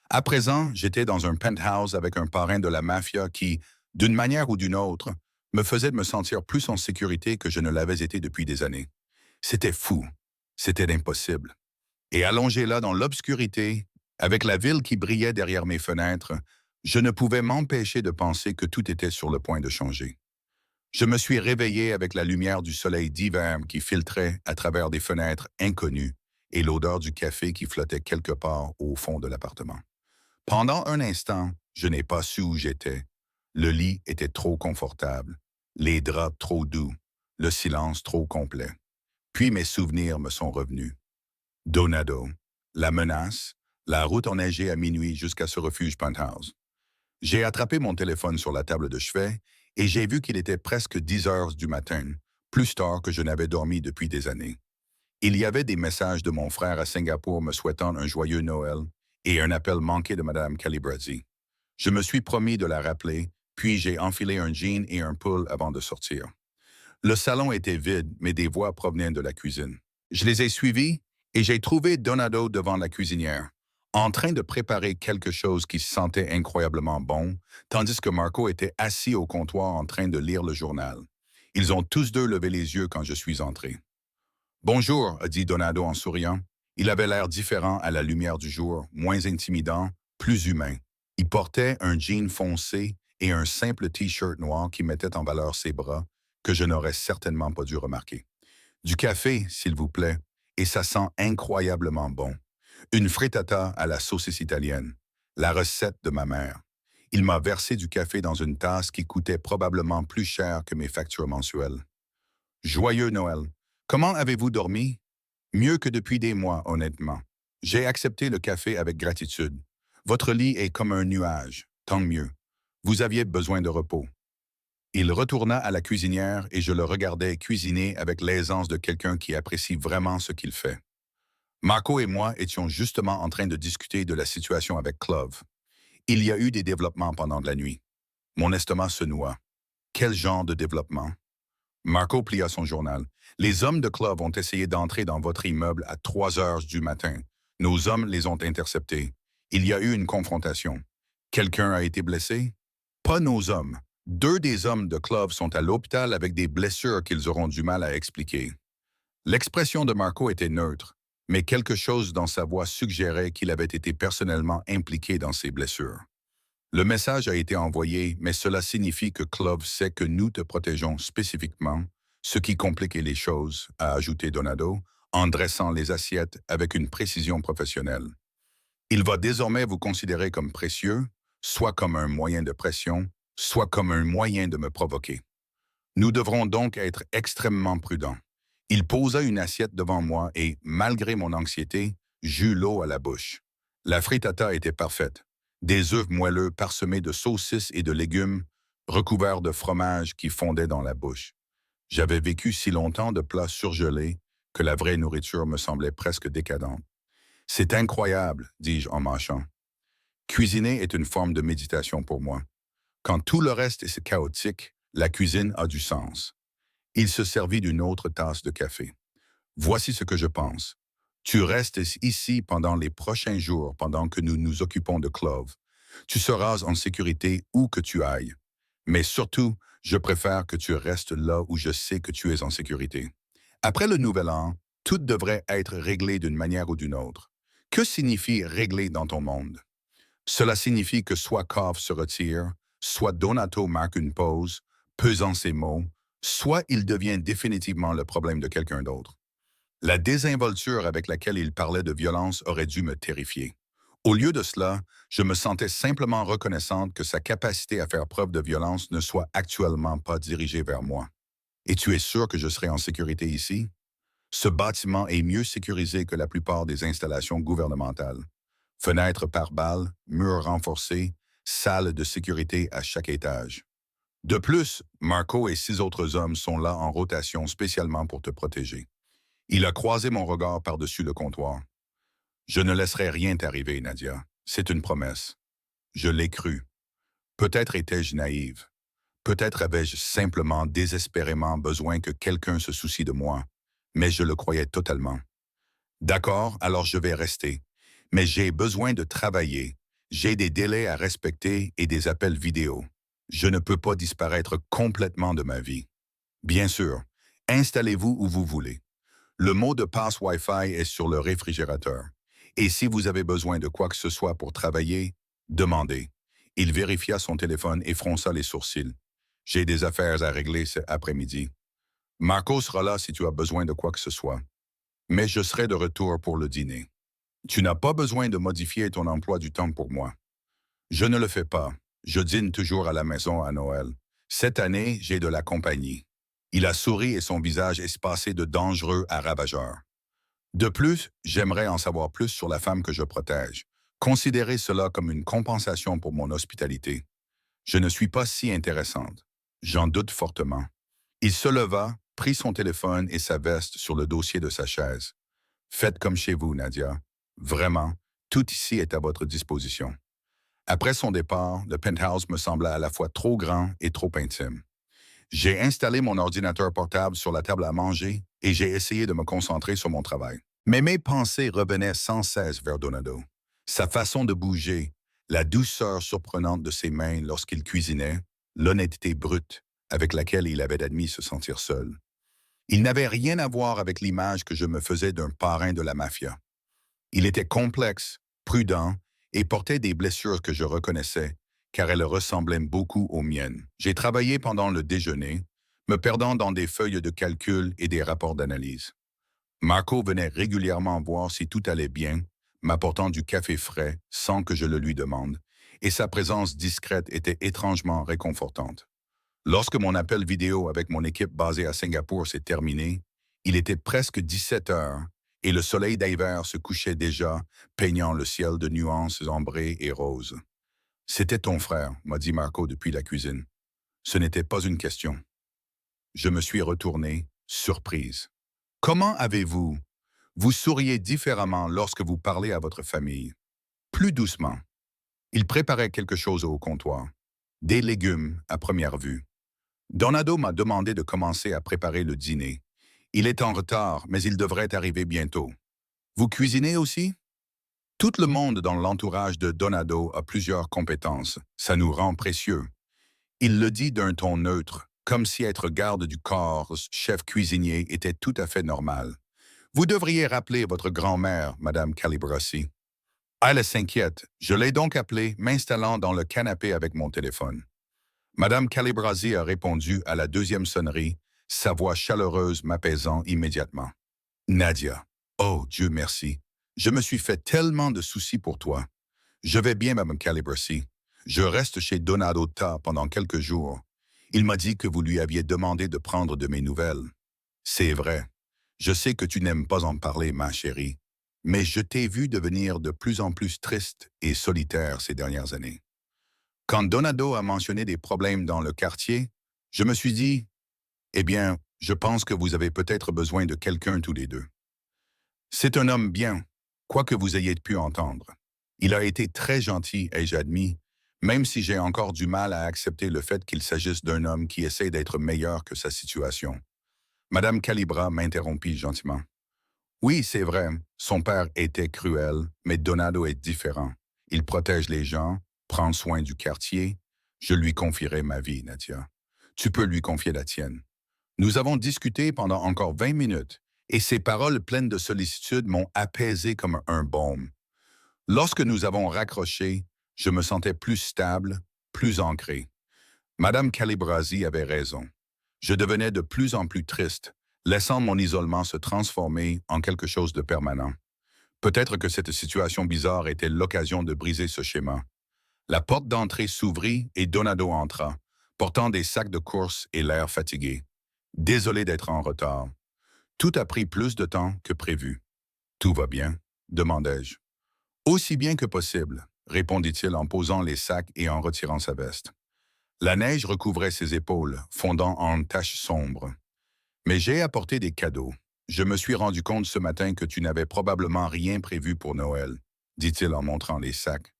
À présent, j'étais dans un penthouse avec un parrain de la mafia qui, d'une manière ou d'une autre, me faisait me sentir plus en sécurité que je ne l'avais été depuis des années. C'était fou. C'était impossible. Et allongé là dans l'obscurité, avec la ville qui brillait derrière mes fenêtres, je ne pouvais m'empêcher de penser que tout était sur le point de changer. Je me suis réveillé avec la lumière du soleil d'hiver qui filtrait à travers des fenêtres inconnues et l'odeur du café qui flottait quelque part au fond de l'appartement. Pendant un instant, je n'ai pas su où j'étais. Le lit était trop confortable, les draps trop doux, le silence trop complet. Puis mes souvenirs me sont revenus. Donado, la menace, la route enneigée à minuit jusqu'à ce refuge penthouse. J'ai attrapé mon téléphone sur la table de chevet et j'ai vu qu'il était presque 10 heures du matin, plus tard que je n'avais dormi depuis des années. Il y avait des messages de mon frère à Singapour me souhaitant un joyeux Noël et un appel manqué de Mme Calibrasi. Je me suis promis de la rappeler, puis j'ai enfilé un jean et un pull avant de sortir. Le salon était vide, mais des voix provenaient de la cuisine. Je les ai suivies et j'ai trouvé Donado devant la cuisinière, en train de préparer quelque chose qui sentait incroyablement bon, tandis que Marco était assis au comptoir en train de lire le journal. Ils ont tous deux levé les yeux quand je suis entré. « Bonjour », a dit Donado en souriant. Il avait l'air différent à la lumière du jour, moins intimidant, plus humain. Il portait un jean foncé et un simple T-shirt noir qui mettait en valeur ses bras, que je n'aurais certainement pas dû remarquer. Du café, s'il vous plaît, et ça sent incroyablement bon. Une frittata à la saucisse italienne, la recette de ma mère. Il m'a versé du café dans une tasse qui coûtait probablement plus cher que mes factures mensuelles. Joyeux Noël. Comment avez-vous dormi? Mieux que depuis des mois, honnêtement. J'ai accepté le café avec gratitude. Votre lit est comme un nuage, tant mieux. Vous aviez besoin de repos. Il retourna à la cuisinière et je le regardais cuisiner avec l'aisance de quelqu'un qui apprécie vraiment ce qu'il fait. Marco et moi étions justement en train de discuter de la situation avec Clove. Il y a eu des développements pendant la nuit. Mon estomac se noua. Quel genre de développement? Marco plia son journal. Les hommes de Clove ont essayé d'entrer dans votre immeuble à 3 heures du matin. Nos hommes les ont interceptés. Il y a eu une confrontation. Quelqu'un a été blessé? Pas nos hommes. 2 des hommes de Clove sont à l'hôpital avec des blessures qu'ils auront du mal à expliquer. L'expression de Marco était neutre, mais quelque chose dans sa voix suggérait qu'il avait été personnellement impliqué dans ces blessures. Le message a été envoyé, mais cela signifie que Clove sait que nous te protégeons spécifiquement, ce qui compliquait les choses, a ajouté Donado, en dressant les assiettes avec une précision professionnelle. Il va désormais vous considérer comme précieux, soit comme un moyen de pression, soit comme un moyen de me provoquer. Nous devrons donc être extrêmement prudents. Il posa une assiette devant moi et, malgré mon anxiété, j'eus l'eau à la bouche. La frittata était parfaite. Des œufs moelleux parsemés de saucisses et de légumes, recouverts de fromage qui fondait dans la bouche. J'avais vécu si longtemps de plats surgelés que la vraie nourriture me semblait presque décadente. C'est incroyable, dis-je en mâchant. Cuisiner est une forme de méditation pour moi. Quand tout le reste est chaotique, la cuisine a du sens. Il se servit d'une autre tasse de café. Voici ce que je pense. Tu restes ici pendant les prochains jours pendant que nous nous occupons de Clove. Tu seras en sécurité où que tu ailles. Mais surtout, je préfère que tu restes là où je sais que tu es en sécurité. Après le Nouvel An, tout devrait être réglé d'une manière ou d'une autre. Que signifie régler dans ton monde? Cela signifie que soit Cove se retire, soit Donato marque une pause, pesant ses mots, soit il devient définitivement le problème de quelqu'un d'autre. La désinvolture avec laquelle il parlait de violence aurait dû me terrifier. Au lieu de cela, je me sentais simplement reconnaissante que sa capacité à faire preuve de violence ne soit actuellement pas dirigée vers moi. Et tu es sûr que je serai en sécurité ici? Ce bâtiment est mieux sécurisé que la plupart des installations gouvernementales. Fenêtres par balles, murs renforcés, salles de sécurité à chaque étage. De plus, Marco et 6 autres hommes sont là en rotation spécialement pour te protéger. Il a croisé mon regard par-dessus le comptoir. Je ne laisserai rien t'arriver, Nadia. C'est une promesse. Je l'ai cru. Peut-être étais-je naïve. Peut-être avais-je simplement désespérément besoin que quelqu'un se soucie de moi, mais je le croyais totalement. D'accord, alors je vais rester. Mais j'ai besoin de travailler. J'ai des délais à respecter et des appels vidéo. Je ne peux pas disparaître complètement de ma vie. Bien sûr, installez-vous où vous voulez. Le mot de passe Wi-Fi est sur le réfrigérateur. Et si vous avez besoin de quoi que ce soit pour travailler, demandez. Il vérifia son téléphone et fronça les sourcils. J'ai des affaires à régler cet après-midi. Marco sera là si tu as besoin de quoi que ce soit. Mais je serai de retour pour le dîner. Tu n'as pas besoin de modifier ton emploi du temps pour moi. Je ne le fais pas. Je dîne toujours à la maison à Noël. Cette année, j'ai de la compagnie. Il a souri et son visage espacé de dangereux à ravageur. De plus, j'aimerais en savoir plus sur la femme que je protège. Considérez cela comme une compensation pour mon hospitalité. Je ne suis pas si intéressante. J'en doute fortement. Il se leva, prit son téléphone et sa veste sur le dossier de sa chaise. Faites comme chez vous, Nadia. Vraiment, tout ici est à votre disposition. Après son départ, le penthouse me sembla à la fois trop grand et trop intime. J'ai installé mon ordinateur portable sur la table à manger et j'ai essayé de me concentrer sur mon travail. Mais mes pensées revenaient sans cesse vers Donado. Sa façon de bouger, la douceur surprenante de ses mains lorsqu'il cuisinait, l'honnêteté brute avec laquelle il avait admis se sentir seul. Il n'avait rien à voir avec l'image que je me faisais d'un parrain de la mafia. Il était complexe, prudent et portait des blessures que je reconnaissais, car elles ressemblaient beaucoup aux miennes. J'ai travaillé pendant le déjeuner, me perdant dans des feuilles de calcul et des rapports d'analyse. Marco venait régulièrement voir si tout allait bien, m'apportant du café frais sans que je le lui demande, et sa présence discrète était étrangement réconfortante. Lorsque mon appel vidéo avec mon équipe basée à Singapour s'est terminé, il était presque 17 heures et le soleil d'hiver se couchait déjà, peignant le ciel de nuances ambrées et roses. C'était ton frère, m'a dit Marco depuis la cuisine. Ce n'était pas une question. Je me suis retourné, surprise. Comment avez-vous? Vous souriez différemment lorsque vous parlez à votre famille. Plus doucement. Il préparait quelque chose au comptoir. Des légumes à première vue. Donado m'a demandé de commencer à préparer le dîner. Il est en retard, mais il devrait arriver bientôt. Vous cuisinez aussi? Tout le monde dans l'entourage de Donado a plusieurs compétences. Ça nous rend précieux. Il le dit d'un ton neutre, comme si être garde du corps, chef cuisinier, était tout à fait normal. Vous devriez rappeler votre grand-mère, Madame Calibrassi. Elle s'inquiète. Je l'ai donc appelée, m'installant dans le canapé avec mon téléphone. Madame Calibrasi a répondu à la deuxième sonnerie, sa voix chaleureuse m'apaisant immédiatement. Nadia. Oh, Dieu merci. Je me suis fait tellement de soucis pour toi. Je vais bien, Madame Calibrasi. Je reste chez Donado Ta pendant quelques jours. Il m'a dit que vous lui aviez demandé de prendre de mes nouvelles. C'est vrai. Je sais que tu n'aimes pas en parler, ma chérie. Mais je t'ai vu devenir de plus en plus triste et solitaire ces dernières années. Quand Donado a mentionné des problèmes dans le quartier, je me suis dit, eh bien, je pense que vous avez peut-être besoin de quelqu'un tous les deux. C'est un homme bien, quoi que vous ayez pu entendre. Il a été très gentil, ai-je admis, même si j'ai encore du mal à accepter le fait qu'il s'agisse d'un homme qui essaie d'être meilleur que sa situation. Madame Calibra m'interrompit gentiment. Oui, c'est vrai, son père était cruel, mais Donado est différent. Il protège les gens, prend soin du quartier. Je lui confierai ma vie, Nadia. Tu peux lui confier la tienne. Nous avons discuté pendant encore 20 minutes, et ses paroles pleines de sollicitude m'ont apaisé comme un baume. Lorsque nous avons raccroché, je me sentais plus stable, plus ancré. Madame Calibrasi avait raison. Je devenais de plus en plus triste, laissant mon isolement se transformer en quelque chose de permanent. Peut-être que cette situation bizarre était l'occasion de briser ce schéma. La porte d'entrée s'ouvrit et Donado entra, portant des sacs de course et l'air fatigué. Désolé d'être en retard. Tout a pris plus de temps que prévu. Tout va bien? Demandai-je. Aussi bien que possible, répondit-il en posant les sacs et en retirant sa veste. La neige recouvrait ses épaules, fondant en taches sombres. Mais j'ai apporté des cadeaux. Je me suis rendu compte ce matin que tu n'avais probablement rien prévu pour Noël, dit-il en montrant les sacs.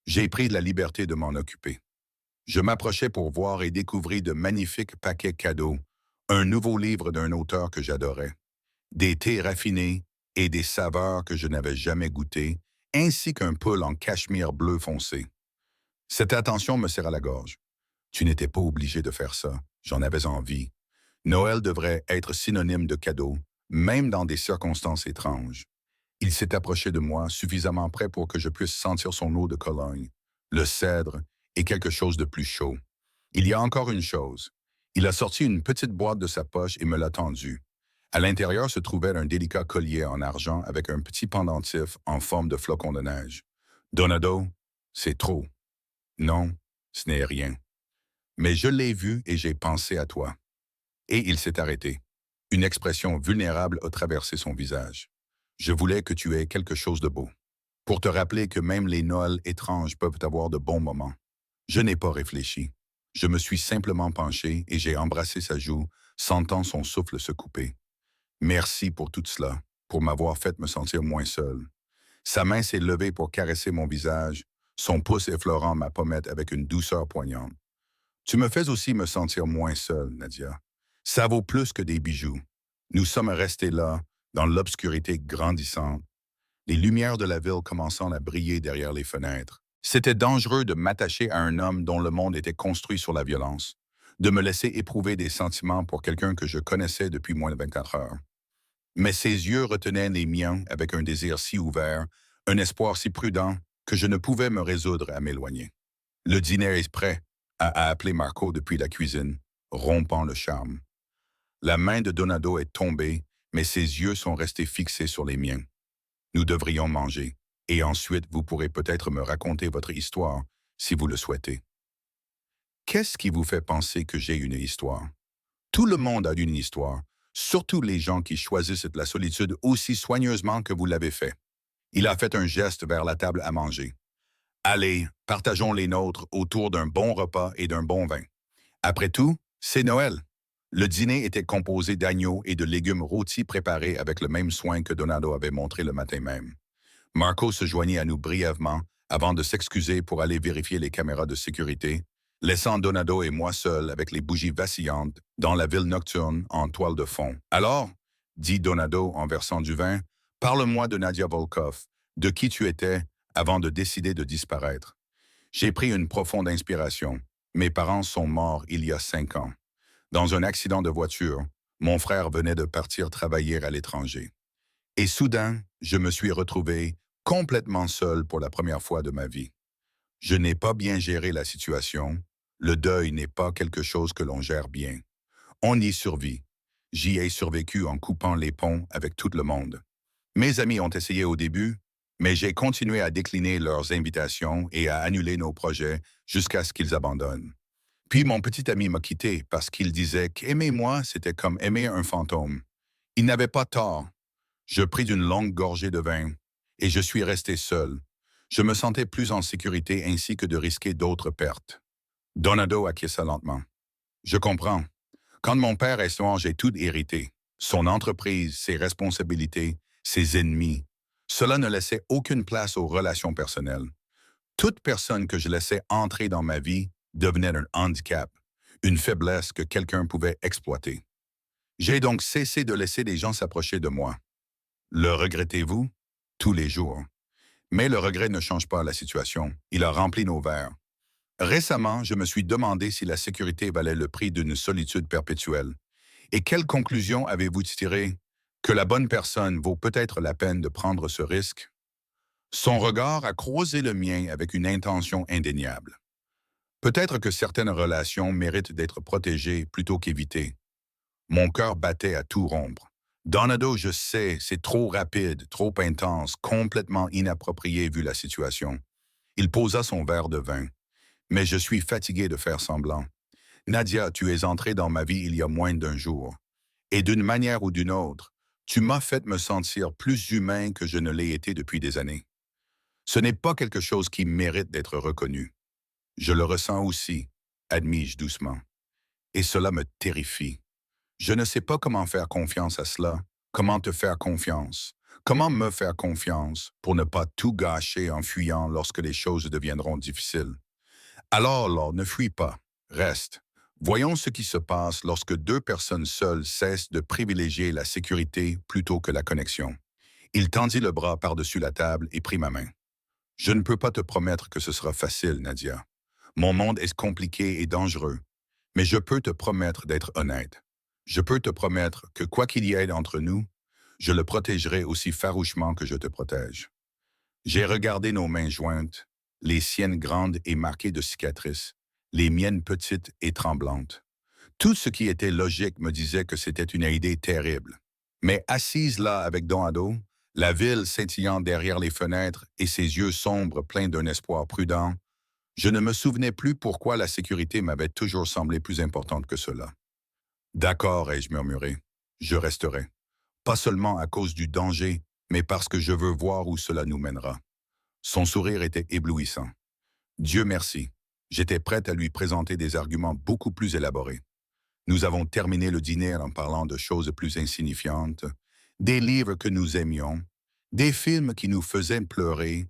J'ai pris la liberté de m'en occuper. Je m'approchais pour voir et découvrir de magnifiques paquets cadeaux, un nouveau livre d'un auteur que j'adorais, des thés raffinés et des saveurs que je n'avais jamais goûtées, ainsi qu'un pull en cachemire bleu foncé. Cette attention me serra la gorge. Tu n'étais pas obligé de faire ça, j'en avais envie. Noël devrait être synonyme de cadeau, même dans des circonstances étranges. Il s'est approché de moi, suffisamment près pour que je puisse sentir son eau de Cologne, le cèdre et quelque chose de plus chaud. Il y a encore une chose. Il a sorti une petite boîte de sa poche et me l'a tendue. À l'intérieur se trouvait un délicat collier en argent avec un petit pendentif en forme de flocon de neige. Donado, c'est trop. Non, ce n'est rien. Mais je l'ai vu et j'ai pensé à toi. Et il s'est arrêté. Une expression vulnérable a traversé son visage. Je voulais que tu aies quelque chose de beau. Pour te rappeler que même les Noëls étranges peuvent avoir de bons moments. Je n'ai pas réfléchi. Je me suis simplement penché et j'ai embrassé sa joue, sentant son souffle se couper. Merci pour tout cela, pour m'avoir fait me sentir moins seul. Sa main s'est levée pour caresser mon visage, son pouce effleurant ma pommette avec une douceur poignante. Tu me fais aussi me sentir moins seul, Nadia. Ça vaut plus que des bijoux. Nous sommes restés là, dans l'obscurité grandissante, les lumières de la ville commençant à briller derrière les fenêtres. C'était dangereux de m'attacher à un homme dont le monde était construit sur la violence, de me laisser éprouver des sentiments pour quelqu'un que je connaissais depuis moins de 24 heures. Mais ses yeux retenaient les miens avec un désir si ouvert, un espoir si prudent, que je ne pouvais me résoudre à m'éloigner. Le dîner est prêt, a appelé Marco depuis la cuisine, rompant le charme. La main de Donado est tombée, mais ses yeux sont restés fixés sur les miens. Nous devrions manger, et ensuite vous pourrez peut-être me raconter votre histoire, si vous le souhaitez. Qu'est-ce qui vous fait penser que j'ai une histoire? Tout le monde a une histoire, surtout les gens qui choisissent la solitude aussi soigneusement que vous l'avez fait. Il a fait un geste vers la table à manger. Allez, partageons les nôtres autour d'un bon repas et d'un bon vin. Après tout, c'est Noël. Le dîner était composé d'agneaux et de légumes rôtis préparés avec le même soin que Donado avait montré le matin même. Marco se joignit à nous brièvement avant de s'excuser pour aller vérifier les caméras de sécurité, laissant Donado et moi seuls avec les bougies vacillantes dans la ville nocturne en toile de fond. Alors, dit Donado en versant du vin, parle-moi de Nadia Volkov, de qui tu étais avant de décider de disparaître. J'ai pris une profonde inspiration. Mes parents sont morts il y a 5 ans. Dans un accident de voiture, mon frère venait de partir travailler à l'étranger. Et soudain, je me suis retrouvé complètement seul pour la première fois de ma vie. Je n'ai pas bien géré la situation. Le deuil n'est pas quelque chose que l'on gère bien. On y survit. J'y ai survécu en coupant les ponts avec tout le monde. Mes amis ont essayé au début, mais j'ai continué à décliner leurs invitations et à annuler nos projets jusqu'à ce qu'ils abandonnent. Puis mon petit ami m'a quitté parce qu'il disait qu'aimer moi, c'était comme aimer un fantôme. Il n'avait pas tort. Je pris une longue gorgée de vin et je suis resté seul. Je me sentais plus en sécurité ainsi que de risquer d'autres pertes. Donado acquiesça lentement. Je comprends. Quand mon père est mort, j'ai tout hérité. Son entreprise, ses responsabilités, ses ennemis. Cela ne laissait aucune place aux relations personnelles. Toute personne que je laissais entrer dans ma vie devenait un handicap, une faiblesse que quelqu'un pouvait exploiter. J'ai donc cessé de laisser les gens s'approcher de moi. Le regrettez-vous? Tous les jours. Mais le regret ne change pas la situation. Il a rempli nos verres. Récemment, je me suis demandé si la sécurité valait le prix d'une solitude perpétuelle. Et quelle conclusion avez-vous tiré? Que la bonne personne vaut peut-être la peine de prendre ce risque? Son regard a croisé le mien avec une intention indéniable. Peut-être que certaines relations méritent d'être protégées plutôt qu'évitées. Mon cœur battait à tout rompre. Donado, je sais, c'est trop rapide, trop intense, complètement inapproprié vu la situation. Il posa son verre de vin. Mais je suis fatigué de faire semblant. Nadia, tu es entrée dans ma vie il y a moins d'un jour. Et d'une manière ou d'une autre, tu m'as fait me sentir plus humain que je ne l'ai été depuis des années. Ce n'est pas quelque chose qui mérite d'être reconnu. Je le ressens aussi, admis-je doucement. Et cela me terrifie. Je ne sais pas comment faire confiance à cela, comment te faire confiance, comment me faire confiance pour ne pas tout gâcher en fuyant lorsque les choses deviendront difficiles. Alors, ne fuis pas, reste. Voyons ce qui se passe lorsque deux personnes seules cessent de privilégier la sécurité plutôt que la connexion. Il tendit le bras par-dessus la table et prit ma main. Je ne peux pas te promettre que ce sera facile, Nadia. Mon monde est compliqué et dangereux, mais je peux te promettre d'être honnête. Je peux te promettre que quoi qu'il y ait entre nous, je le protégerai aussi farouchement que je te protège. J'ai regardé nos mains jointes, les siennes grandes et marquées de cicatrices, les miennes petites et tremblantes. Tout ce qui était logique me disait que c'était une idée terrible. Mais assise là avec Donado, la ville scintillant derrière les fenêtres et ses yeux sombres pleins d'un espoir prudent, je ne me souvenais plus pourquoi la sécurité m'avait toujours semblé plus importante que cela. D'accord, ai-je murmuré, je resterai. Pas seulement à cause du danger, mais parce que je veux voir où cela nous mènera. Son sourire était éblouissant. Dieu merci, j'étais prête à lui présenter des arguments beaucoup plus élaborés. Nous avons terminé le dîner en parlant de choses plus insignifiantes, des livres que nous aimions, des films qui nous faisaient pleurer,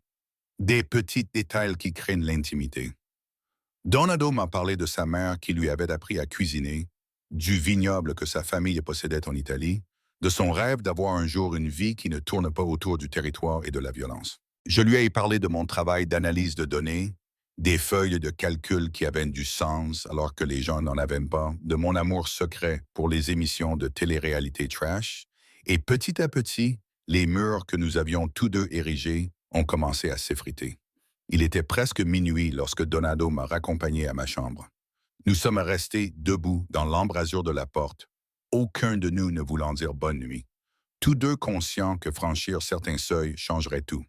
des petits détails qui craignent l'intimité. Donado m'a parlé de sa mère qui lui avait appris à cuisiner, du vignoble que sa famille possédait en Italie, de son rêve d'avoir un jour une vie qui ne tourne pas autour du territoire et de la violence. Je lui ai parlé de mon travail d'analyse de données, des feuilles de calcul qui avaient du sens alors que les gens n'en avaient pas, de mon amour secret pour les émissions de télé-réalité trash, et petit à petit, les murs que nous avions tous deux érigés ont commencé à s'effriter. Il était presque minuit lorsque Donado m'a raccompagné à ma chambre. Nous sommes restés debout dans l'embrasure de la porte, aucun de nous ne voulant dire bonne nuit, tous deux conscients que franchir certains seuils changerait tout.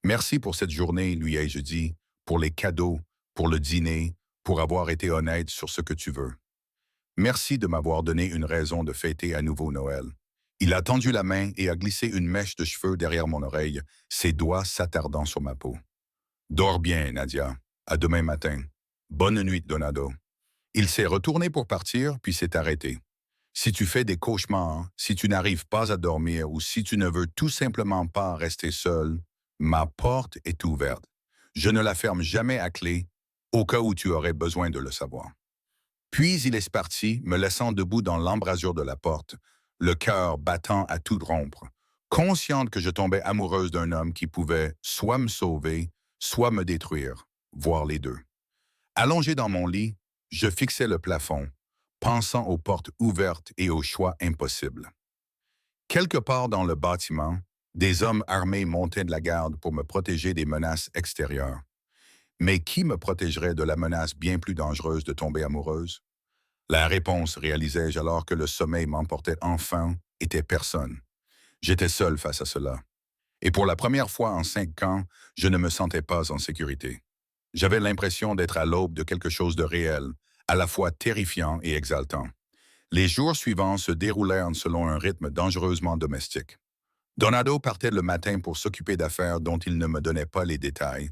Merci pour cette journée, lui ai-je dit, pour les cadeaux, pour le dîner, pour avoir été honnête sur ce que tu veux. Merci de m'avoir donné une raison de fêter à nouveau Noël. Il a tendu la main et a glissé une mèche de cheveux derrière mon oreille, ses doigts s'attardant sur ma peau. Dors bien, Nadia. À demain matin. Bonne nuit, Donado. Il s'est retourné pour partir, puis s'est arrêté. Si tu fais des cauchemars, si tu n'arrives pas à dormir ou si tu ne veux tout simplement pas rester seul, ma porte est ouverte. Je ne la ferme jamais à clé, au cas où tu aurais besoin de le savoir. Puis il est parti, me laissant debout dans l'embrasure de la porte, le cœur battant à tout rompre, consciente que je tombais amoureuse d'un homme qui pouvait soit me sauver, soit me détruire, voire les deux. Allongé dans mon lit, je fixais le plafond, pensant aux portes ouvertes et aux choix impossibles. Quelque part dans le bâtiment, des hommes armés montaient de la garde pour me protéger des menaces extérieures. Mais qui me protégerait de la menace bien plus dangereuse de tomber amoureuse? La réponse, réalisai-je alors que le sommeil m'emportait enfin, était personne. J'étais seul face à cela. Et pour la première fois en 5 ans, je ne me sentais pas en sécurité. J'avais l'impression d'être à l'aube de quelque chose de réel, à la fois terrifiant et exaltant. Les jours suivants se déroulèrent selon un rythme dangereusement domestique. Donado partait le matin pour s'occuper d'affaires dont il ne me donnait pas les détails,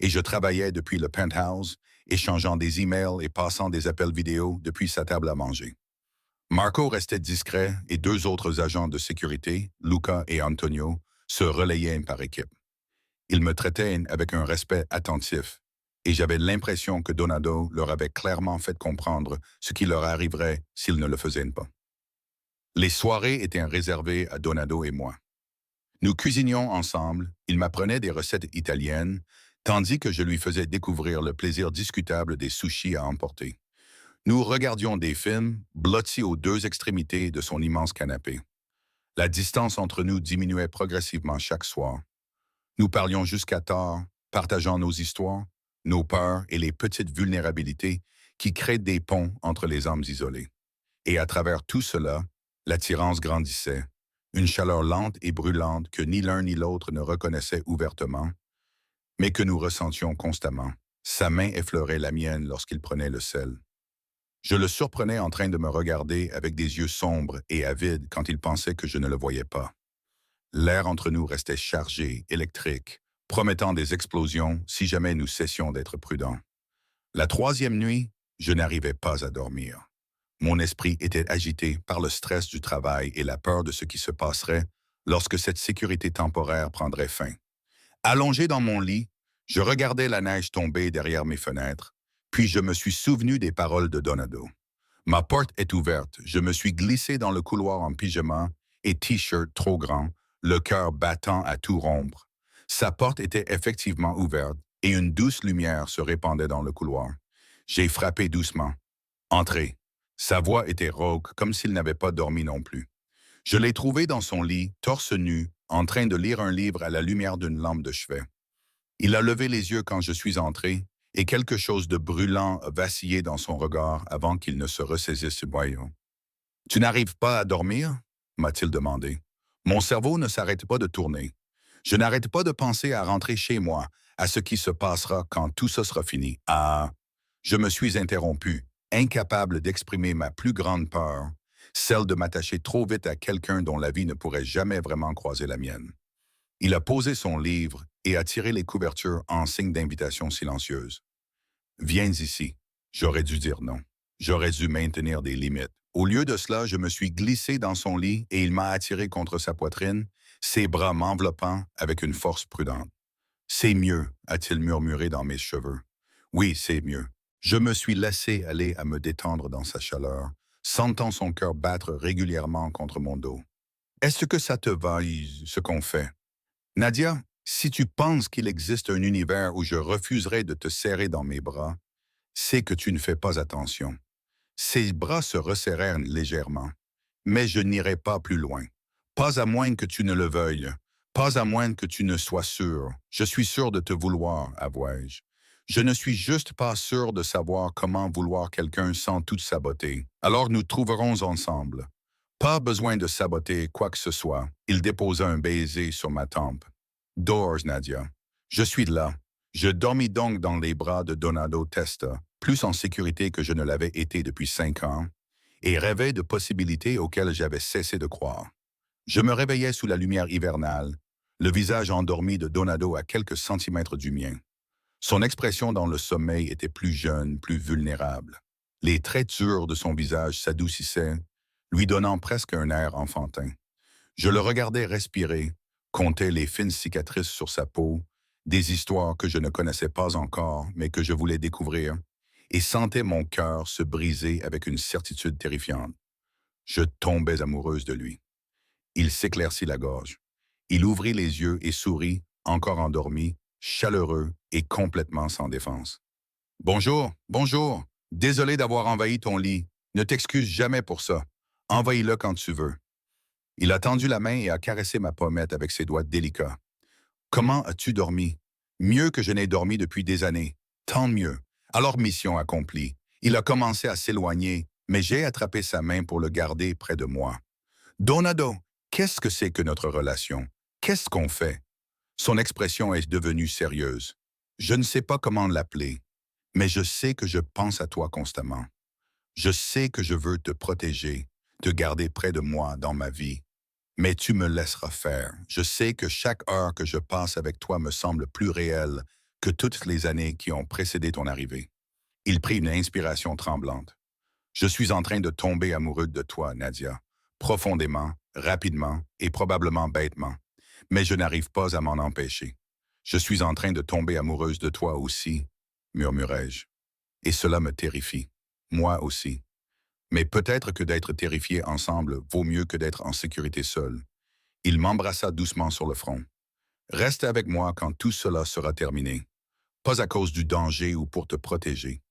et je travaillais depuis le penthouse, échangeant des emails et passant des appels vidéo depuis sa table à manger. Marco restait discret et 2 autres agents de sécurité, Luca et Antonio, se relayaient par équipe. Ils me traitaient avec un respect attentif, et j'avais l'impression que Donado leur avait clairement fait comprendre ce qui leur arriverait s'ils ne le faisaient pas. Les soirées étaient réservées à Donado et moi. Nous cuisinions ensemble, il m'apprenait des recettes italiennes, tandis que je lui faisais découvrir le plaisir discutable des sushis à emporter. Nous regardions des films, blottis aux 2 extrémités de son immense canapé. La distance entre nous diminuait progressivement chaque soir. Nous parlions jusqu'à tard, partageant nos histoires, nos peurs et les petites vulnérabilités qui créent des ponts entre les âmes isolées. Et à travers tout cela, l'attirance grandissait, une chaleur lente et brûlante que ni l'un ni l'autre ne reconnaissait ouvertement, mais que nous ressentions constamment. Sa main effleurait la mienne lorsqu'il prenait le sel. Je le surprenais en train de me regarder avec des yeux sombres et avides quand il pensait que je ne le voyais pas. L'air entre nous restait chargé, électrique, promettant des explosions si jamais nous cessions d'être prudents. La 3e nuit, je n'arrivais pas à dormir. Mon esprit était agité par le stress du travail et la peur de ce qui se passerait lorsque cette sécurité temporaire prendrait fin. Allongé dans mon lit, je regardais la neige tomber derrière mes fenêtres, puis je me suis souvenu des paroles de Donado. Ma porte est ouverte, je me suis glissé dans le couloir en pyjama et t-shirt trop grand, le cœur battant à tout rompre. Sa porte était effectivement ouverte et une douce lumière se répandait dans le couloir. J'ai frappé doucement. Entrez. Sa voix était rauque, comme s'il n'avait pas dormi non plus. Je l'ai trouvé dans son lit, torse nu, en train de lire un livre à la lumière d'une lampe de chevet. Il a levé les yeux quand je suis entré, et quelque chose de brûlant a vacillé dans son regard avant qu'il ne se ressaisisse du boyau. « Tu n'arrives pas à dormir ?» m'a-t-il demandé. Mon cerveau ne s'arrête pas de tourner. Je n'arrête pas de penser à rentrer chez moi, à ce qui se passera quand tout ça sera fini. Ah! Je me suis interrompu, incapable d'exprimer ma plus grande peur, celle de m'attacher trop vite à quelqu'un dont la vie ne pourrait jamais vraiment croiser la mienne. Il a posé son livre et a tiré les couvertures en signe d'invitation silencieuse. « Viens ici. » J'aurais dû dire non. J'aurais dû maintenir des limites. Au lieu de cela, je me suis glissé dans son lit et il m'a attiré contre sa poitrine, ses bras m'enveloppant avec une force prudente. « C'est mieux, » a-t-il murmuré dans mes cheveux. « Oui, c'est mieux. » Je me suis laissé aller à me détendre dans sa chaleur, sentant son cœur battre régulièrement contre mon dos. « Est-ce que ça te va, ce qu'on fait? » « Nadia, si tu penses qu'il existe un univers où je refuserais de te serrer dans mes bras, c'est que tu ne fais pas attention. » Ses bras se resserrèrent légèrement. « Mais je n'irai pas plus loin. Pas à moins que tu ne le veuilles. Pas à moins que tu ne sois sûr. Je suis sûr de te vouloir, avouai-je. Je ne suis juste pas sûr de savoir comment vouloir quelqu'un sans tout saboter. Alors nous trouverons ensemble. Pas besoin de saboter quoi que ce soit. Il déposa un baiser sur ma tempe. Dors, Nadia. Je suis là. Je dormis donc dans les bras de Donado Testa, plus en sécurité que je ne l'avais été depuis 5 ans, et rêvais de possibilités auxquelles j'avais cessé de croire. Je me réveillais sous la lumière hivernale, le visage endormi de Donado à quelques centimètres du mien. Son expression dans le sommeil était plus jeune, plus vulnérable. Les traits durs de son visage s'adoucissaient, lui donnant presque un air enfantin. Je le regardais respirer, comptais les fines cicatrices sur sa peau, des histoires que je ne connaissais pas encore, mais que je voulais découvrir, et sentais mon cœur se briser avec une certitude terrifiante. Je tombais amoureuse de lui. Il s'éclaircit la gorge. Il ouvrit les yeux et sourit, encore endormi, chaleureux et complètement sans défense. Bonjour, bonjour. Désolé d'avoir envahi ton lit. Ne t'excuse jamais pour ça. Envahis-le quand tu veux. Il a tendu la main et a caressé ma pommette avec ses doigts délicats. Comment as-tu dormi? Mieux que je n'ai dormi depuis des années. Tant mieux. Alors mission accomplie. Il a commencé à s'éloigner, mais j'ai attrapé sa main pour le garder près de moi. Donado, qu'est-ce que c'est que notre relation? Qu'est-ce qu'on fait? Son expression est devenue sérieuse. Je ne sais pas comment l'appeler, mais je sais que je pense à toi constamment. Je sais que je veux te protéger, te garder près de moi dans ma vie. Mais tu me laisseras faire. Je sais que chaque heure que je passe avec toi me semble plus réelle que toutes les années qui ont précédé ton arrivée. Il prit une inspiration tremblante. Je suis en train de tomber amoureux de toi, Nadia, profondément, rapidement et probablement bêtement. Mais je n'arrive pas à m'en empêcher. Je suis en train de tomber amoureuse de toi aussi, murmurai-je. Et cela me terrifie. Moi aussi. Mais peut-être que d'être terrifiés ensemble vaut mieux que d'être en sécurité seul. Il m'embrassa doucement sur le front. Reste avec moi quand tout cela sera terminé. Pas à cause du danger ou pour te protéger,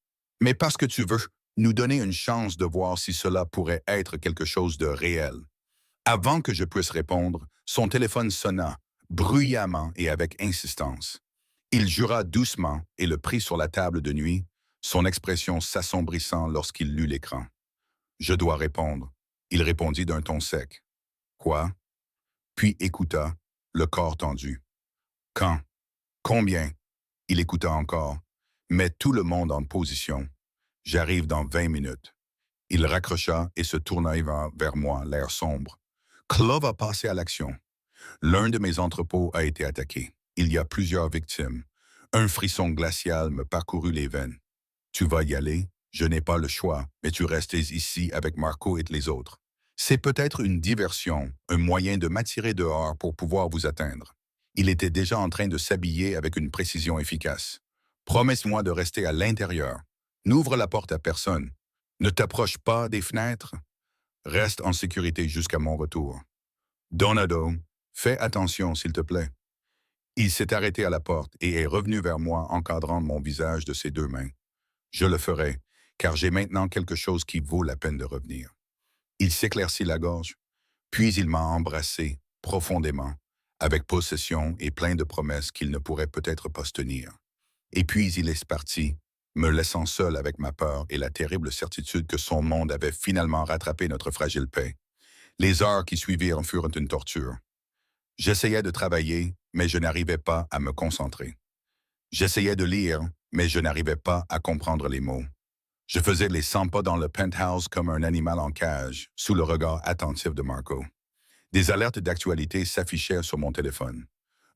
mais parce que tu veux nous donner une chance de voir si cela pourrait être quelque chose de réel. Avant que je puisse répondre, son téléphone sonna, bruyamment et avec insistance. Il jura doucement et le prit sur la table de nuit, son expression s'assombrissant lorsqu'il lut l'écran. Je dois répondre. Il répondit d'un ton sec. Quoi? Puis écouta, le corps tendu. Quand? Combien? Il écouta encore. Mets tout le monde en position. J'arrive dans 20 minutes. Il raccrocha et se tourna vers moi, l'air sombre. Claude va passer à l'action. L'un de mes entrepôts a été attaqué. Il y a plusieurs victimes. Un frisson glacial me parcourut les veines. Tu vas y aller? Je n'ai pas le choix, mais tu restes ici avec Marco et les autres. C'est peut-être une diversion, un moyen de m'attirer dehors pour pouvoir vous atteindre. Il était déjà en train de s'habiller avec une précision efficace. Promets-moi de rester à l'intérieur. N'ouvre la porte à personne. Ne t'approche pas des fenêtres. Reste en sécurité jusqu'à mon retour. Donado, fais attention, s'il te plaît. Il s'est arrêté à la porte et est revenu vers moi, encadrant mon visage de ses deux mains. Je le ferai, car j'ai maintenant quelque chose qui vaut la peine de revenir. Il s'éclaircit la gorge, puis il m'a embrassé profondément, avec possession et plein de promesses qu'il ne pourrait peut-être pas se tenir. Et puis il est parti, me laissant seul avec ma peur et la terrible certitude que son monde avait finalement rattrapé notre fragile paix. Les heures qui suivirent furent une torture. J'essayais de travailler, mais je n'arrivais pas à me concentrer. J'essayais de lire, mais je n'arrivais pas à comprendre les mots. Je faisais les 100 pas dans le penthouse comme un animal en cage, sous le regard attentif de Marco. Des alertes d'actualité s'affichaient sur mon téléphone.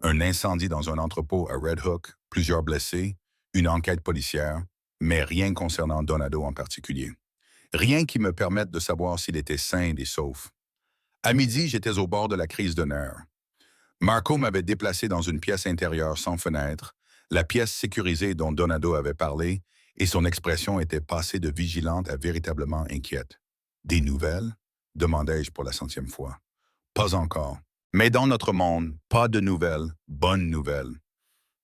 Un incendie dans un entrepôt à Red Hook, plusieurs blessés, une enquête policière, mais rien concernant Donado en particulier. Rien qui me permette de savoir s'il était sain et sauf. À midi, j'étais au bord de la crise de nerfs. Marco m'avait déplacé dans une pièce intérieure sans fenêtre, la pièce sécurisée dont Donado avait parlé, et son expression était passée de vigilante à véritablement inquiète. « Des nouvelles? » demandai-je pour la 100e fois. « Pas encore. Mais dans notre monde, pas de nouvelles, bonnes nouvelles. »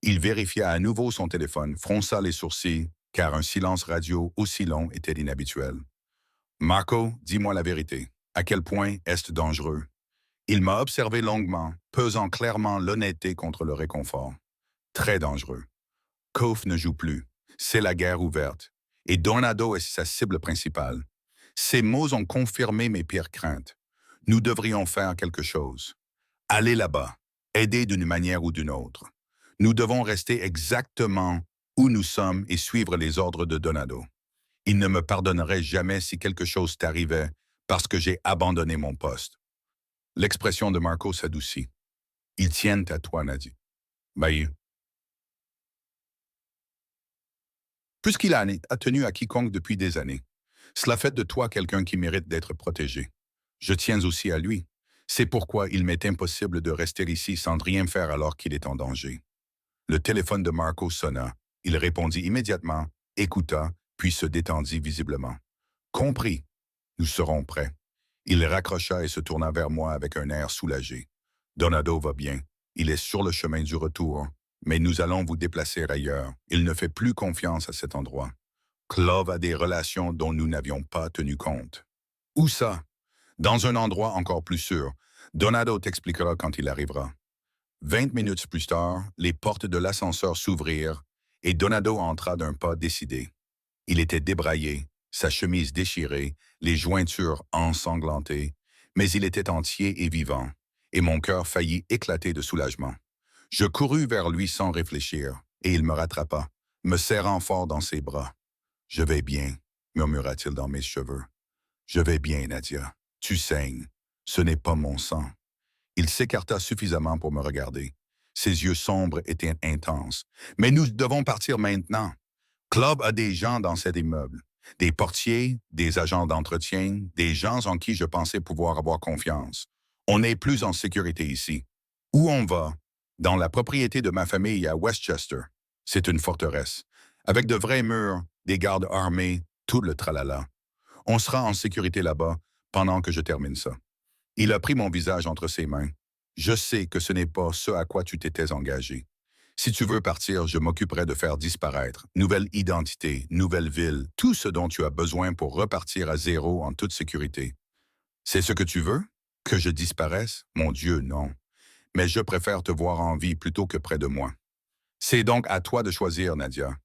Il vérifia à nouveau son téléphone, fronça les sourcils, car un silence radio aussi long était inhabituel. « Marco, dis-moi la vérité. À quel point est-ce dangereux? Il m'a observé longuement, pesant clairement l'honnêteté contre le réconfort. Très dangereux. Cove ne joue plus. C'est la guerre ouverte. Et Donado est sa cible principale. Ces mots ont confirmé mes pires craintes. Nous devrions faire quelque chose. Aller là-bas. Aider d'une manière ou d'une autre. Nous devons rester exactement où nous sommes et suivre les ordres de Donado. Il ne me pardonnerait jamais si quelque chose t'arrivait parce que j'ai abandonné mon poste. L'expression de Marco s'adoucit. Ils tiennent à toi, Nadia. Bailly. Puisqu'il a tenu à quiconque depuis des années, cela fait de toi quelqu'un qui mérite d'être protégé. Je tiens aussi à lui. C'est pourquoi il m'est impossible de rester ici sans rien faire alors qu'il est en danger. Le téléphone de Marco sonna. Il répondit immédiatement, écouta, puis se détendit visiblement. Compris. Nous serons prêts. Il raccrocha et se tourna vers moi avec un air soulagé. Donado va bien. Il est sur le chemin du retour, mais nous allons vous déplacer ailleurs. Il ne fait plus confiance à cet endroit. Clove a des relations dont nous n'avions pas tenu compte. Où ça? Dans un endroit encore plus sûr. Donado t'expliquera quand il arrivera. 20 minutes plus tard, les portes de l'ascenseur s'ouvrirent et Donado entra d'un pas décidé. Il était débraillé, sa chemise déchirée, les jointures ensanglantées, mais il était entier et vivant, et mon cœur faillit éclater de soulagement. Je courus vers lui sans réfléchir, et il me rattrapa, me serrant fort dans ses bras. « Je vais bien », murmura-t-il dans mes cheveux. « Je vais bien, Nadia. Tu saignes. Ce n'est pas mon sang. » Il s'écarta suffisamment pour me regarder. Ses yeux sombres étaient intenses. « Mais nous devons partir maintenant. Club a des gens dans cet immeuble. Des portiers, des agents d'entretien, des gens en qui je pensais pouvoir avoir confiance. On n'est plus en sécurité ici. Où on va? Dans la propriété de ma famille à Westchester. C'est une forteresse. Avec de vrais murs, des gardes armés, tout le tralala. On sera en sécurité là-bas pendant que je termine ça. » Il a pris mon visage entre ses mains. « Je sais que ce n'est pas ce à quoi tu t'étais engagé. Si tu veux partir, je m'occuperai de faire disparaître. Nouvelle identité, nouvelle ville, tout ce dont tu as besoin pour repartir à zéro en toute sécurité. C'est ce que tu veux? Que je disparaisse? Mon Dieu, non. Mais je préfère te voir en vie plutôt que près de moi. C'est donc à toi de choisir, Nadia.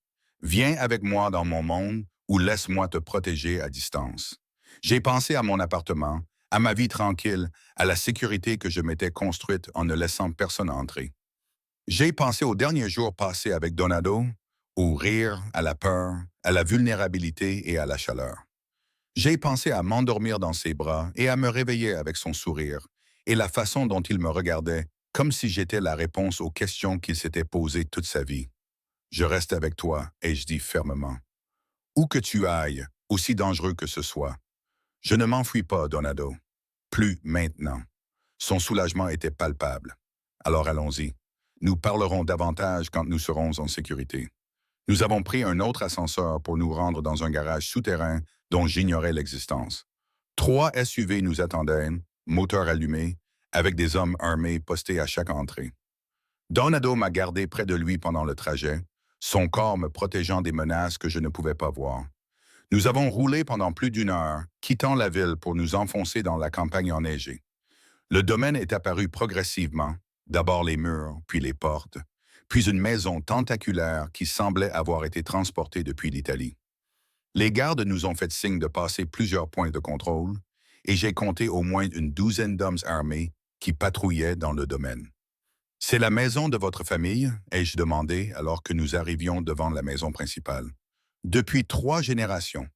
Viens avec moi dans mon monde ou laisse-moi te protéger à distance. J'ai pensé à mon appartement, à ma vie tranquille, à la sécurité que je m'étais construite en ne laissant personne entrer. J'ai pensé aux derniers jours passés avec Donado, au rire, à la peur, à la vulnérabilité et à la chaleur. J'ai pensé à m'endormir dans ses bras et à me réveiller avec son sourire et la façon dont il me regardait, comme si j'étais la réponse aux questions qu'il s'était posées toute sa vie. Je reste avec toi, ai-je dit fermement. Où que tu ailles, aussi dangereux que ce soit. Je ne m'enfuis pas, Donado. Plus maintenant. Son soulagement était palpable. Alors allons-y. Nous parlerons davantage quand nous serons en sécurité. Nous avons pris un autre ascenseur pour nous rendre dans un garage souterrain dont j'ignorais l'existence. 3 SUV nous attendaient, moteur allumé, avec des hommes armés postés à chaque entrée. Donado m'a gardé près de lui pendant le trajet, son corps me protégeant des menaces que je ne pouvais pas voir. Nous avons roulé pendant plus d'1 heure, quittant la ville pour nous enfoncer dans la campagne enneigée. Le domaine est apparu progressivement, d'abord les murs, puis les portes, puis une maison tentaculaire qui semblait avoir été transportée depuis l'Italie. Les gardes nous ont fait signe de passer plusieurs points de contrôle, et j'ai compté au moins une 12aine d'hommes armés qui patrouillaient dans le domaine. « C'est la maison de votre famille ?» ai-je demandé alors que nous arrivions devant la maison principale. « Depuis 3 générations.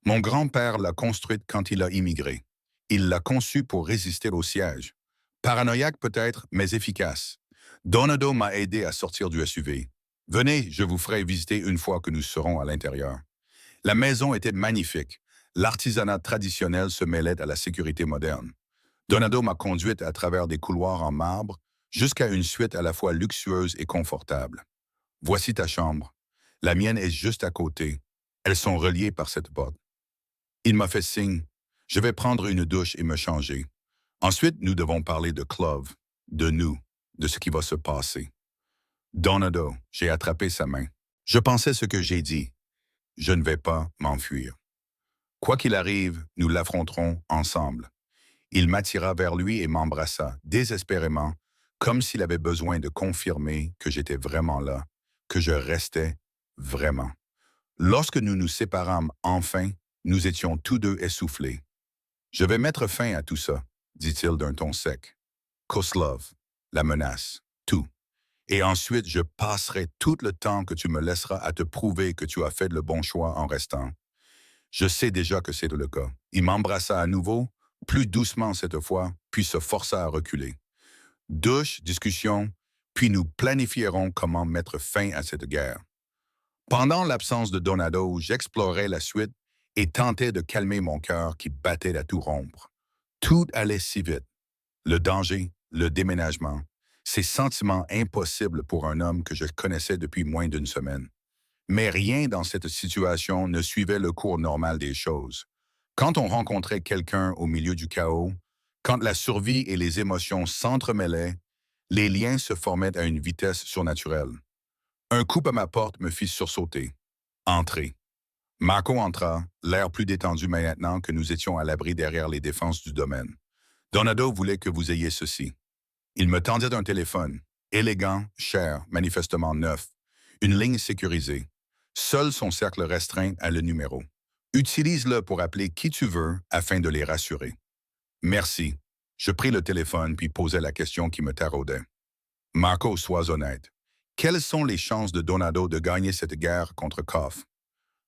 Mon grand-père l'a construite quand il a immigré. Il l'a conçue pour résister au siège. Paranoïaque peut-être, mais efficace. Donado m'a aidé à sortir du SUV. Venez, je vous ferai visiter une fois que nous serons à l'intérieur. » La maison était magnifique. L'artisanat traditionnel se mêlait à la sécurité moderne. Donado m'a conduite à travers des couloirs en marbre jusqu'à une suite à la fois luxueuse et confortable. « Voici ta chambre. La mienne est juste à côté. Elles sont reliées par cette porte. » Il m'a fait signe. « Je vais prendre une douche et me changer. Ensuite, nous devons parler de Clove, de nous, de ce qui va se passer. » Donado, j'ai attrapé sa main. Je pensais ce que j'ai dit. Je ne vais pas m'enfuir. Quoi qu'il arrive, nous l'affronterons ensemble. Il m'attira vers lui et m'embrassa, désespérément, comme s'il avait besoin de confirmer que j'étais vraiment là, que je restais vraiment. Lorsque nous nous séparâmes enfin, nous étions tous deux essoufflés. Je vais mettre fin à tout ça, dit-il d'un ton sec. Koslov, la menace, tout. Et ensuite, je passerai tout le temps que tu me laisseras à te prouver que tu as fait le bon choix en restant. Je sais déjà que c'est le cas. Il m'embrassa à nouveau, plus doucement cette fois, puis se força à reculer. Douche, discussion, puis nous planifierons comment mettre fin à cette guerre. Pendant l'absence de Donado, j'explorais la suite et tentais de calmer mon cœur qui battait à tout rompre. Tout allait si vite. Le danger, le déménagement, ces sentiments impossibles pour un homme que je connaissais depuis moins d'une semaine. Mais rien dans cette situation ne suivait le cours normal des choses. Quand on rencontrait quelqu'un au milieu du chaos, quand la survie et les émotions s'entremêlaient, les liens se formaient à une vitesse surnaturelle. Un coup à ma porte me fit sursauter. Entrer. Marco entra, l'air plus détendu maintenant que nous étions à l'abri derrière les défenses du domaine. Donado voulait que vous ayez ceci. Il me tendait un téléphone, élégant, cher, manifestement neuf, une ligne sécurisée. Seul son cercle restreint a le numéro. Utilise-le pour appeler qui tu veux afin de les rassurer. Merci. Je pris le téléphone puis posai la question qui me taraudait. Marco, sois honnête. Quelles sont les chances de Donado de gagner cette guerre contre Koff?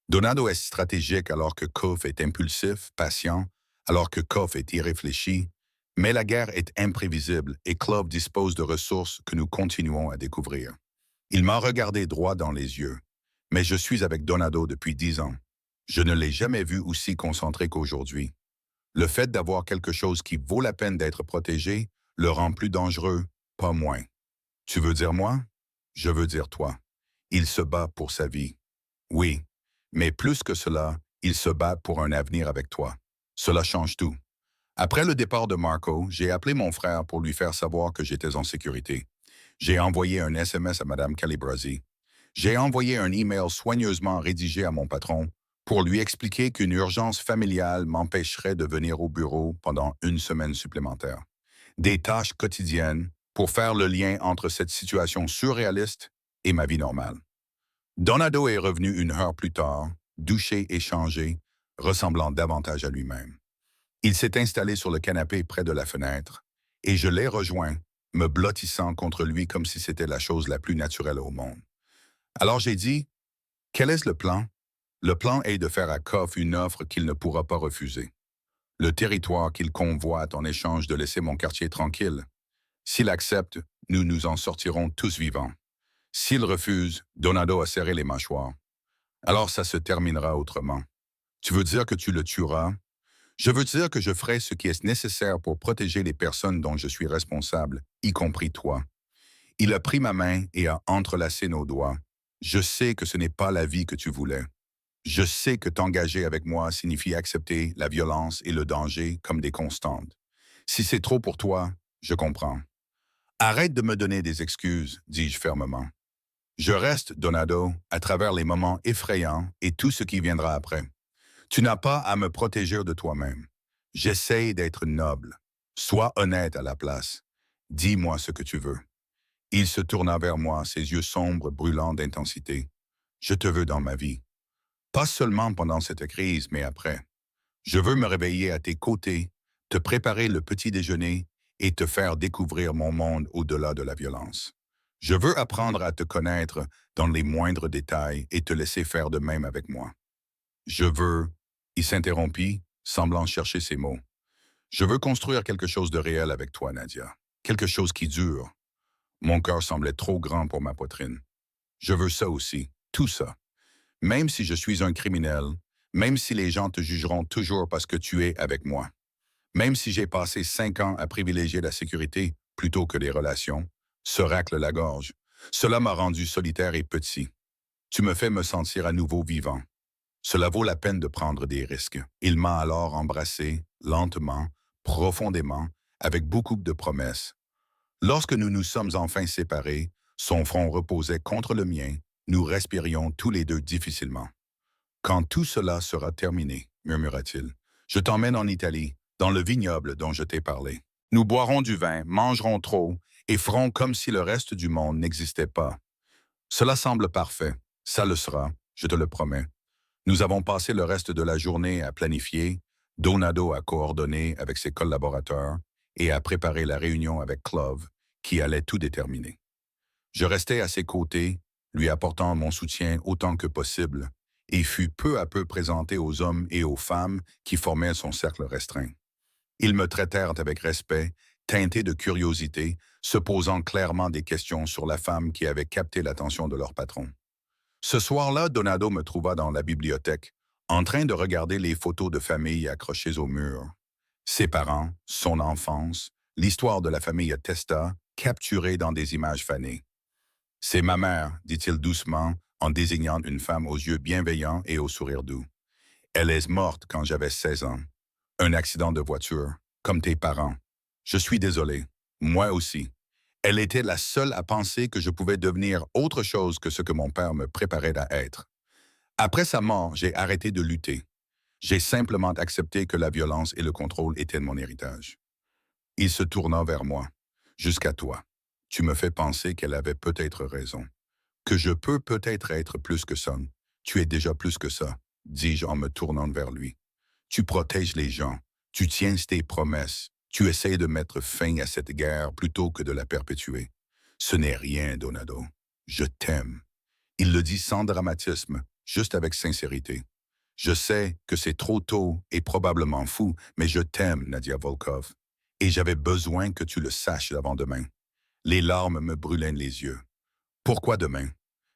Donado est stratégique alors que Koff est impulsif, patient, alors que Koff est irréfléchi, mais la guerre est imprévisible et Klov dispose de ressources que nous continuons à découvrir. Il m'a regardé droit dans les yeux. Mais je suis avec Donado depuis 10 ans. Je ne l'ai jamais vu aussi concentré qu'aujourd'hui. Le fait d'avoir quelque chose qui vaut la peine d'être protégé le rend plus dangereux, pas moins. Tu veux dire moi? Je veux dire toi. Il se bat pour sa vie. Oui, mais plus que cela, il se bat pour un avenir avec toi. Cela change tout. Après le départ de Marco, j'ai appelé mon frère pour lui faire savoir que j'étais en sécurité. J'ai envoyé un SMS à Mme Calibrazi. J'ai envoyé un email soigneusement rédigé à mon patron pour lui expliquer qu'une urgence familiale m'empêcherait de venir au bureau pendant une semaine supplémentaire. Des tâches quotidiennes pour faire le lien entre cette situation surréaliste et ma vie normale. Donado est revenu une heure plus tard, douché et changé, ressemblant davantage à lui-même. Il s'est installé sur le canapé près de la fenêtre, et je l'ai rejoint, me blottissant contre lui comme si c'était la chose la plus naturelle au monde. Alors j'ai dit, quel est le plan? Le plan est de faire à Koff une offre qu'il ne pourra pas refuser. Le territoire qu'il convoite en échange de laisser mon quartier tranquille. S'il accepte, nous nous en sortirons tous vivants. S'il refuse, Donado a serré les mâchoires. Alors ça se terminera autrement. Tu veux dire que tu le tueras? Je veux dire que je ferai ce qui est nécessaire pour protéger les personnes dont je suis responsable, y compris toi. Il a pris ma main et a entrelacé nos doigts. Je sais que ce n'est pas la vie que tu voulais. Je sais que t'engager avec moi signifie accepter la violence et le danger comme des constantes. Si c'est trop pour toi, je comprends. Arrête de me donner des excuses, dis-je fermement. Je reste, Donado, à travers les moments effrayants et tout ce qui viendra après. Tu n'as pas à me protéger de toi-même. J'essaye d'être noble. Sois honnête à la place. Dis-moi ce que tu veux. Il se tourna vers moi, ses yeux sombres brûlants d'intensité. Je te veux dans ma vie. Pas seulement pendant cette crise, mais après. Je veux me réveiller à tes côtés, te préparer le petit déjeuner et te faire découvrir mon monde au-delà de la violence. Je veux apprendre à te connaître dans les moindres détails et te laisser faire de même avec moi. Je veux... Il s'interrompit, semblant chercher ses mots. Je veux construire quelque chose de réel avec toi, Nadia. Quelque chose qui dure. Mon cœur semblait trop grand pour ma poitrine. Je veux ça aussi, tout ça. Même si je suis un criminel, même si les gens te jugeront toujours parce que tu es avec moi. Même si j'ai passé 5 ans à privilégier la sécurité plutôt que les relations, se racle la gorge. Cela m'a rendu solitaire et petit. Tu me fais me sentir à nouveau vivant. Cela vaut la peine de prendre des risques. Il m'a alors embrassé, lentement, profondément, avec beaucoup de promesses. Lorsque nous nous sommes enfin séparés, son front reposait contre le mien, nous respirions tous les deux difficilement. Quand tout cela sera terminé, murmura-t-il, je t'emmène en Italie, dans le vignoble dont je t'ai parlé. Nous boirons du vin, mangerons trop, et ferons comme si le reste du monde n'existait pas. Cela semble parfait. Ça le sera, je te le promets. Nous avons passé le reste de la journée à planifier, Donado à coordonner avec ses collaborateurs et à préparer la réunion avec Clove, qui allait tout déterminer. Je restais à ses côtés, lui apportant mon soutien autant que possible, et fus peu à peu présenté aux hommes et aux femmes qui formaient son cercle restreint. Ils me traitèrent avec respect, teintés de curiosité, se posant clairement des questions sur la femme qui avait capté l'attention de leur patron. Ce soir-là, Donado me trouva dans la bibliothèque, en train de regarder les photos de famille accrochées au mur. Ses parents, son enfance, l'histoire de la famille Testa, capturée dans des images fanées. C'est ma mère, dit-il doucement, en désignant une femme aux yeux bienveillants et au sourire doux. Elle est morte quand j'avais 16 ans. Un accident de voiture, comme tes parents. Je suis désolé. Moi aussi. Elle était la seule à penser que je pouvais devenir autre chose que ce que mon père me préparait à être. Après sa mort, j'ai arrêté de lutter. J'ai simplement accepté que la violence et le contrôle étaient mon héritage. Il se tourna vers moi. Jusqu'à toi. Tu me fais penser qu'elle avait peut-être raison. Que je peux peut-être être plus que ça. Tu es déjà plus que ça, dis-je en me tournant vers lui. Tu protèges les gens. Tu tiens tes promesses. Tu essaies de mettre fin à cette guerre plutôt que de la perpétuer. Ce n'est rien, Donado. Je t'aime. Il le dit sans dramatisme, juste avec sincérité. Je sais que c'est trop tôt et probablement fou, mais je t'aime, Nadia Volkov. Et j'avais besoin que tu le saches avant demain. Les larmes me brûlaient les yeux. Pourquoi demain?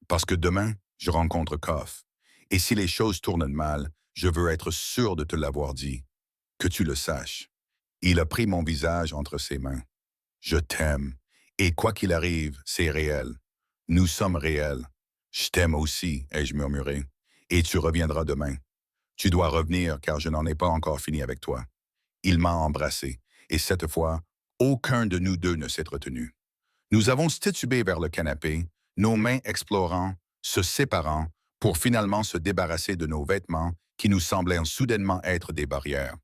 Parce que demain, je rencontre Koff. Et si les choses tournent mal, je veux être sûr de te l'avoir dit. Que tu le saches. Il a pris mon visage entre ses mains. Je t'aime. Et quoi qu'il arrive, c'est réel. Nous sommes réels. Je t'aime aussi, ai-je murmuré. Et tu reviendras demain. Tu dois revenir car je n'en ai pas encore fini avec toi. Il m'a embrassé. Et cette fois, aucun de nous deux ne s'est retenu. Nous avons titubé vers le canapé, nos mains explorant, se séparant, pour finalement se débarrasser de nos vêtements qui nous semblaient soudainement être des barrières.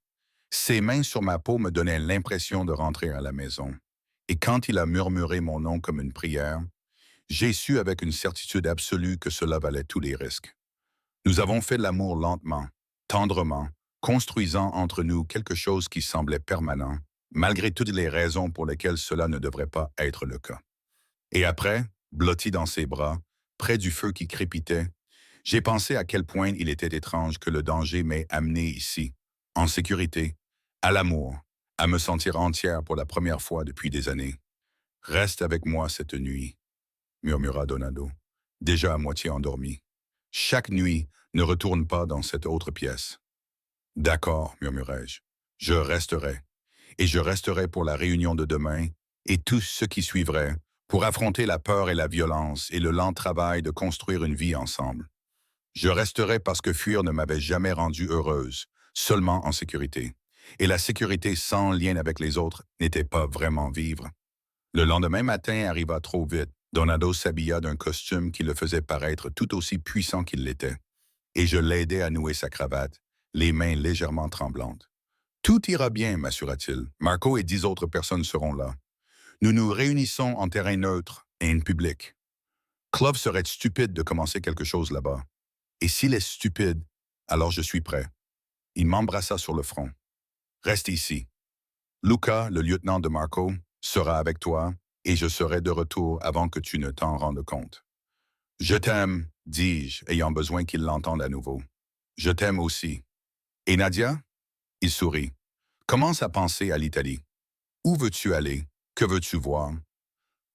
Ses mains sur ma peau me donnaient l'impression de rentrer à la maison. Et quand il a murmuré mon nom comme une prière, j'ai su avec une certitude absolue que cela valait tous les risques. Nous avons fait l'amour lentement, tendrement, construisant entre nous quelque chose qui semblait permanent, malgré toutes les raisons pour lesquelles cela ne devrait pas être le cas. Et après, blotti dans ses bras, près du feu qui crépitait, j'ai pensé à quel point il était étrange que le danger m'ait amené ici, en sécurité, à l'amour, à me sentir entière pour la première fois depuis des années. Reste avec moi cette nuit, murmura Donado, déjà à moitié endormi. Chaque nuit, ne retourne pas dans cette autre pièce. D'accord, murmurai-je. Je resterai. Et je resterai pour la réunion de demain et tout ce qui suivrait, pour affronter la peur et la violence et le lent travail de construire une vie ensemble. Je resterai parce que fuir ne m'avait jamais rendue heureuse, seulement en sécurité. Et la sécurité sans lien avec les autres n'était pas vraiment vivre. Le lendemain matin arriva trop vite. Donado s'habilla d'un costume qui le faisait paraître tout aussi puissant qu'il l'était. Et je l'aidai à nouer sa cravate, les mains légèrement tremblantes. Tout ira bien, m'assura-t-il. Marco et 10 autres personnes seront là. Nous nous réunissons en terrain neutre et en public. Clove serait stupide de commencer quelque chose là-bas. Et s'il est stupide, alors je suis prêt. Il m'embrassa sur le front. Reste ici. Luca, le lieutenant de Marco, sera avec toi et je serai de retour avant que tu ne t'en rendes compte. Je t'aime, dis-je, ayant besoin qu'il l'entende à nouveau. Je t'aime aussi. Et Nadia? Il sourit. Commence à penser à l'Italie. Où veux-tu aller? Que veux-tu voir?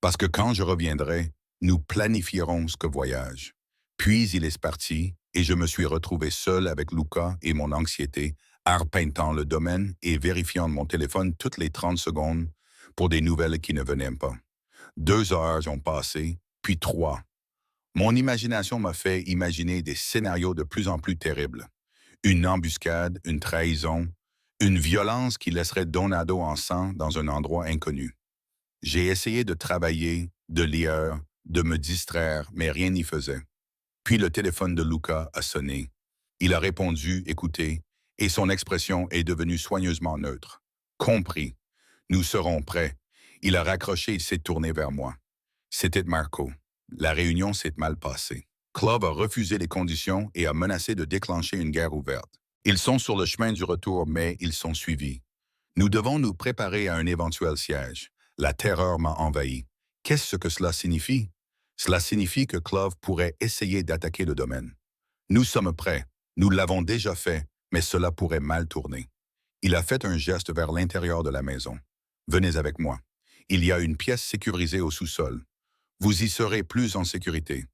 Parce que quand je reviendrai, nous planifierons ce voyage. Puis il est parti, et je me suis retrouvé seul avec Luca et mon anxiété, arpentant le domaine et vérifiant mon téléphone toutes les 30 secondes pour des nouvelles qui ne venaient pas. 2 heures ont passé, puis 3. Mon imagination m'a fait imaginer des scénarios de plus en plus terribles. Une embuscade, une trahison, une violence qui laisserait Donado en sang dans un endroit inconnu. J'ai essayé de travailler, de lire, de me distraire, mais rien n'y faisait. Puis le téléphone de Luca a sonné. Il a répondu, écoutez, et son expression est devenue soigneusement neutre. Compris. Nous serons prêts. Il a raccroché et s'est tourné vers moi. C'était Marco. La réunion s'est mal passée. Clove a refusé les conditions et a menacé de déclencher une guerre ouverte. Ils sont sur le chemin du retour, mais ils sont suivis. Nous devons nous préparer à un éventuel siège. La terreur m'a envahi. Qu'est-ce que cela signifie? Cela signifie que Clove pourrait essayer d'attaquer le domaine. Nous sommes prêts. Nous l'avons déjà fait, mais cela pourrait mal tourner. Il a fait un geste vers l'intérieur de la maison. Venez avec moi. Il y a une pièce sécurisée au sous-sol. Vous y serez plus en sécurité.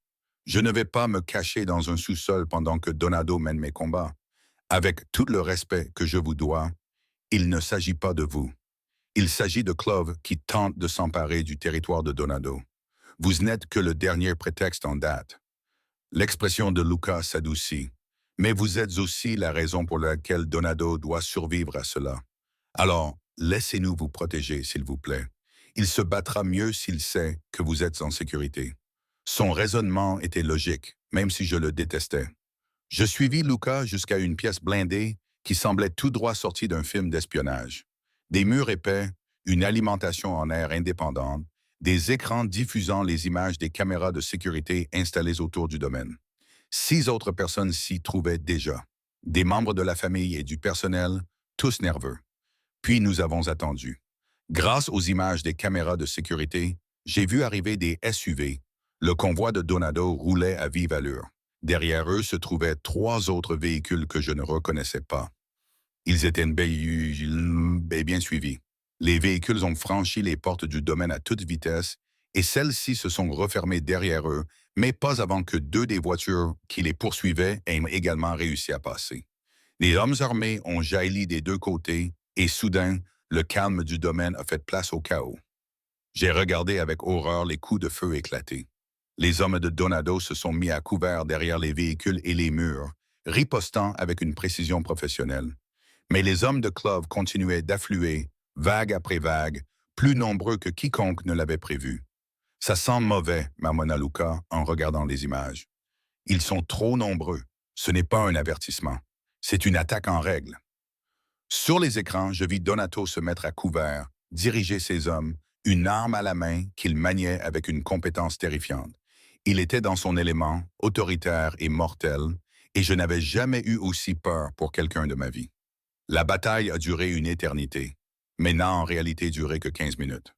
Je ne vais pas me cacher dans un sous-sol pendant que Donado mène mes combats. Avec tout le respect que je vous dois, il ne s'agit pas de vous. Il s'agit de Clove qui tente de s'emparer du territoire de Donado. Vous n'êtes que le dernier prétexte en date. L'expression de Luca s'adoucit. Mais vous êtes aussi la raison pour laquelle Donado doit survivre à cela. Alors, laissez-nous vous protéger, s'il vous plaît. Il se battra mieux s'il sait que vous êtes en sécurité. Son raisonnement était logique, même si je le détestais. Je suivis Luca jusqu'à une pièce blindée qui semblait tout droit sortie d'un film d'espionnage. Des murs épais, une alimentation en air indépendante, des écrans diffusant les images des caméras de sécurité installées autour du domaine. 6 autres personnes s'y trouvaient déjà. Des membres de la famille et du personnel, tous nerveux. Puis nous avons attendu. Grâce aux images des caméras de sécurité, j'ai vu arriver des SUV. Le convoi de Donado roulait à vive allure. Derrière eux se trouvaient 3 autres véhicules que je ne reconnaissais pas. Ils étaient bien suivis. Les véhicules ont franchi les portes du domaine à toute vitesse et celles-ci se sont refermées derrière eux, mais pas avant que 2 des voitures qui les poursuivaient aient également réussi à passer. Les hommes armés ont jailli des 2 côtés et soudain, le calme du domaine a fait place au chaos. J'ai regardé avec horreur les coups de feu éclater. Les hommes de Donado se sont mis à couvert derrière les véhicules et les murs, ripostant avec une précision professionnelle. Mais les hommes de Clove continuaient d'affluer, vague après vague, plus nombreux que quiconque ne l'avait prévu. Ça sent mauvais, marmonna Luca en regardant les images. Ils sont trop nombreux. Ce n'est pas un avertissement. C'est une attaque en règle. Sur les écrans, je vis Donato se mettre à couvert, diriger ses hommes, une arme à la main qu'il maniait avec une compétence terrifiante. Il était dans son élément, autoritaire et mortel, et je n'avais jamais eu aussi peur pour quelqu'un de ma vie. La bataille a duré une éternité, mais n'a en réalité duré que 15 minutes.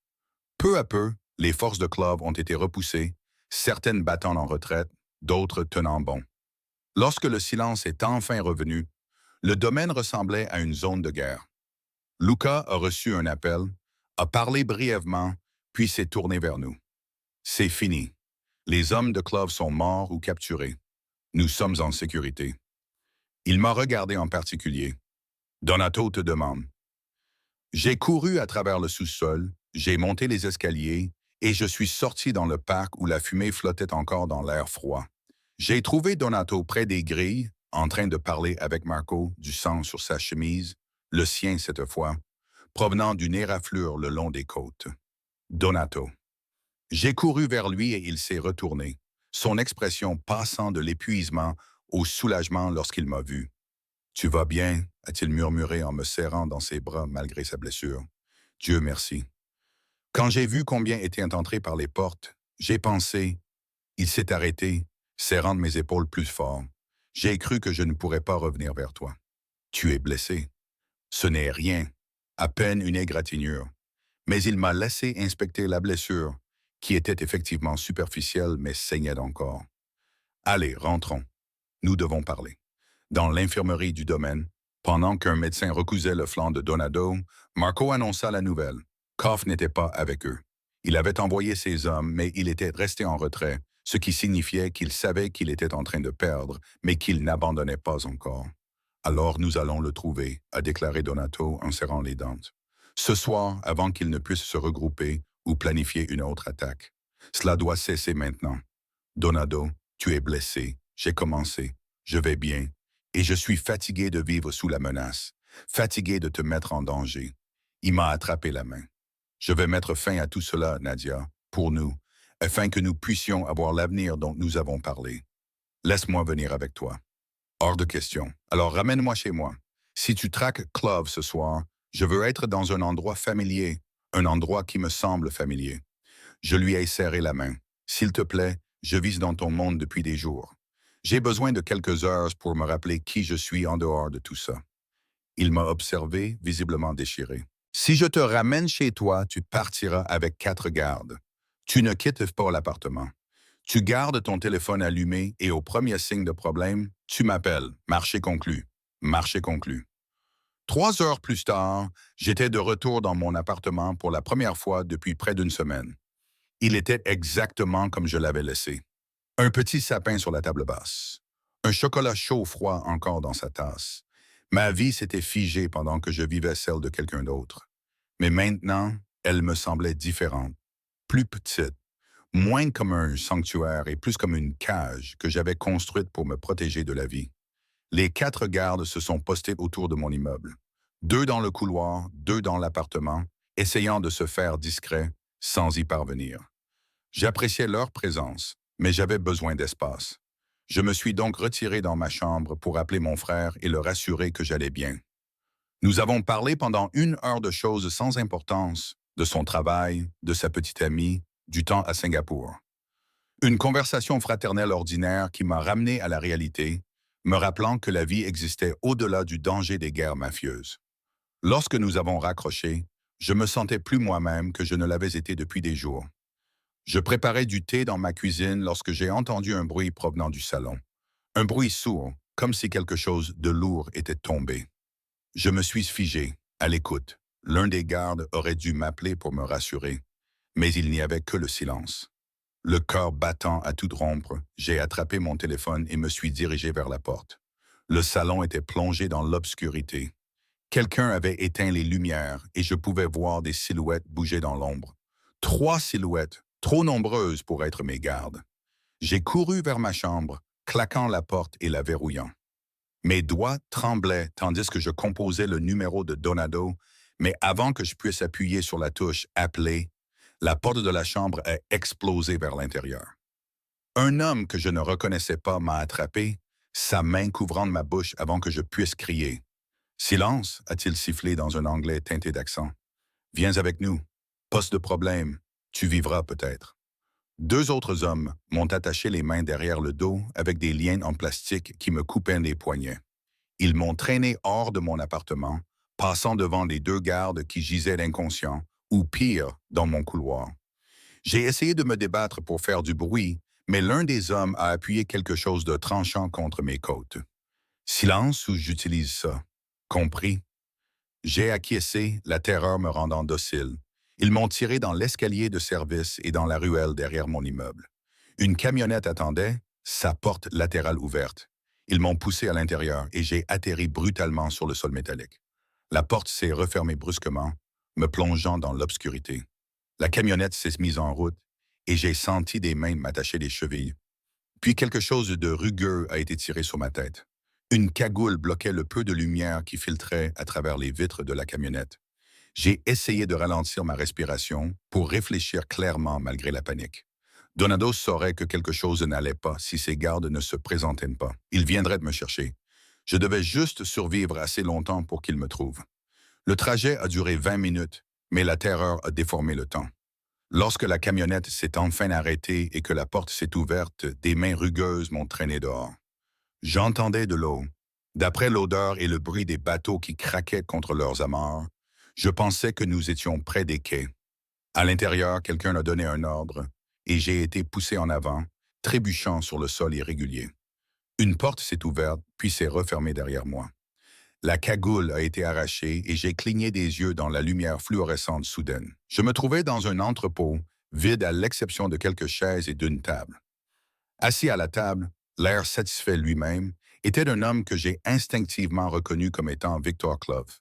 Peu à peu, les forces de Clove ont été repoussées, certaines battant en retraite, d'autres tenant bon. Lorsque le silence est enfin revenu, le domaine ressemblait à une zone de guerre. Luca a reçu un appel, a parlé brièvement, puis s'est tourné vers nous. C'est fini. Les hommes de Clove sont morts ou capturés. Nous sommes en sécurité. Il m'a regardé en particulier. Donato te demande. J'ai couru à travers le sous-sol, j'ai monté les escaliers et je suis sorti dans le parc où la fumée flottait encore dans l'air froid. J'ai trouvé Donato près des grilles, en train de parler avec Marco, du sang sur sa chemise, le sien cette fois, provenant d'une éraflure le long des côtes. Donato. J'ai couru vers lui et il s'est retourné, son expression passant de l'épuisement au soulagement lorsqu'il m'a vu. « Tu vas bien ?» a-t-il murmuré en me serrant dans ses bras malgré sa blessure. « Dieu merci. » Quand j'ai vu combien était entré par les portes, j'ai pensé, il s'est arrêté, serrant mes épaules plus fort. J'ai cru que je ne pourrais pas revenir vers toi. Tu es blessé. Ce n'est rien, à peine une égratignure. Mais il m'a laissé inspecter la blessure, qui était effectivement superficielle mais saignait encore. Allez, rentrons. Nous devons parler. Dans l'infirmerie du domaine, pendant qu'un médecin recousait le flanc de Donado, Marco annonça la nouvelle. Koff n'était pas avec eux. Il avait envoyé ses hommes, mais il était resté en retrait, ce qui signifiait qu'il savait qu'il était en train de perdre, mais qu'il n'abandonnait pas encore. « Alors nous allons le trouver », a déclaré Donato en serrant les dents. « Ce soir, avant qu'ils ne puissent se regrouper ou planifier une autre attaque. Cela doit cesser maintenant. Donado, tu es blessé. J'ai commencé. Je vais bien. Et je suis fatigué de vivre sous la menace, fatigué de te mettre en danger. » Il m'a attrapé la main. « Je vais mettre fin à tout cela, Nadia, pour nous, afin que nous puissions avoir l'avenir dont nous avons parlé. Laisse-moi venir avec toi. » « Hors de question. Alors ramène-moi chez moi. Si tu traques Clove ce soir, je veux être dans un endroit familier, un endroit qui me semble familier. Je lui ai serré la main. S'il te plaît, je vise dans ton monde depuis des jours. J'ai besoin de quelques heures pour me rappeler qui je suis en dehors de tout ça. Il m'a observé, visiblement déchiré. Si je te ramène chez toi, tu partiras avec 4 gardes. Tu ne quittes pas l'appartement. Tu gardes ton téléphone allumé et au premier signe de problème, tu m'appelles. Marché conclu. Marché conclu. 3 heures plus tard, j'étais de retour dans mon appartement pour la première fois depuis près d'une semaine. Il était exactement comme je l'avais laissé. Un petit sapin sur la table basse. Un chocolat chaud-froid encore dans sa tasse. Ma vie s'était figée pendant que je vivais celle de quelqu'un d'autre. Mais maintenant, elle me semblait différente, plus petite, moins comme un sanctuaire et plus comme une cage que j'avais construite pour me protéger de la vie. Les 4 gardes se sont postés autour de mon immeuble. 2 dans le couloir, 2 dans l'appartement, essayant de se faire discret sans y parvenir. J'appréciais leur présence, mais j'avais besoin d'espace. Je me suis donc retiré dans ma chambre pour appeler mon frère et le rassurer que j'allais bien. Nous avons parlé pendant 1 heure de choses sans importance, de son travail, de sa petite amie, du temps à Singapour. Une conversation fraternelle ordinaire qui m'a ramené à la réalité, me rappelant que la vie existait au-delà du danger des guerres mafieuses. Lorsque nous avons raccroché, je me sentais plus moi-même que je ne l'avais été depuis des jours. Je préparais du thé dans ma cuisine lorsque j'ai entendu un bruit provenant du salon. Un bruit sourd, comme si quelque chose de lourd était tombé. Je me suis figé, à l'écoute. L'un des gardes aurait dû m'appeler pour me rassurer, mais il n'y avait que le silence. Le cœur battant à toute rompre, j'ai attrapé mon téléphone et me suis dirigé vers la porte. Le salon était plongé dans l'obscurité. Quelqu'un avait éteint les lumières et je pouvais voir des silhouettes bouger dans l'ombre. 3 silhouettes, trop nombreuses pour être mes gardes. J'ai couru vers ma chambre, claquant la porte et la verrouillant. Mes doigts tremblaient tandis que je composais le numéro de Donado, mais avant que je puisse appuyer sur la touche « Appeler », la porte de la chambre a explosé vers l'intérieur. Un homme que je ne reconnaissais pas m'a attrapé, sa main couvrant ma bouche avant que je puisse crier. « Silence » a-t-il sifflé dans un anglais teinté d'accent. « Viens avec nous. Poste de problème. Tu vivras peut-être. » 2 autres hommes m'ont attaché les mains derrière le dos avec des liens en plastique qui me coupaient les poignets. Ils m'ont traîné hors de mon appartement, passant devant les 2 gardes qui gisaient inconscients, ou pire, dans mon couloir. J'ai essayé de me débattre pour faire du bruit, mais l'un des hommes a appuyé quelque chose de tranchant contre mes côtes. Silence ou j'utilise ça? Compris. J'ai acquiescé, la terreur me rendant docile. Ils m'ont tiré dans l'escalier de service et dans la ruelle derrière mon immeuble. Une camionnette attendait, sa porte latérale ouverte. Ils m'ont poussé à l'intérieur et j'ai atterri brutalement sur le sol métallique. La porte s'est refermée brusquement, me plongeant dans l'obscurité. La camionnette s'est mise en route et j'ai senti des mains m'attacher les chevilles. Puis quelque chose de rugueux a été tiré sur ma tête. Une cagoule bloquait le peu de lumière qui filtrait à travers les vitres de la camionnette. J'ai essayé de ralentir ma respiration pour réfléchir clairement malgré la panique. Donado saurait que quelque chose n'allait pas si ses gardes ne se présentaient pas. Il viendrait me chercher. Je devais juste survivre assez longtemps pour qu'il me trouve. Le trajet a duré 20 minutes, mais la terreur a déformé le temps. Lorsque la camionnette s'est enfin arrêtée et que la porte s'est ouverte, des mains rugueuses m'ont traîné dehors. J'entendais de l'eau. D'après l'odeur et le bruit des bateaux qui craquaient contre leurs amarres, je pensais que nous étions près des quais. À l'intérieur, quelqu'un a donné un ordre et j'ai été poussé en avant, trébuchant sur le sol irrégulier. Une porte s'est ouverte, puis s'est refermée derrière moi. La cagoule a été arrachée et j'ai cligné des yeux dans la lumière fluorescente soudaine. Je me trouvais dans un entrepôt, vide à l'exception de quelques chaises et d'une table. Assis à la table, l'air satisfait lui-même, était un homme que j'ai instinctivement reconnu comme étant Victor Clove.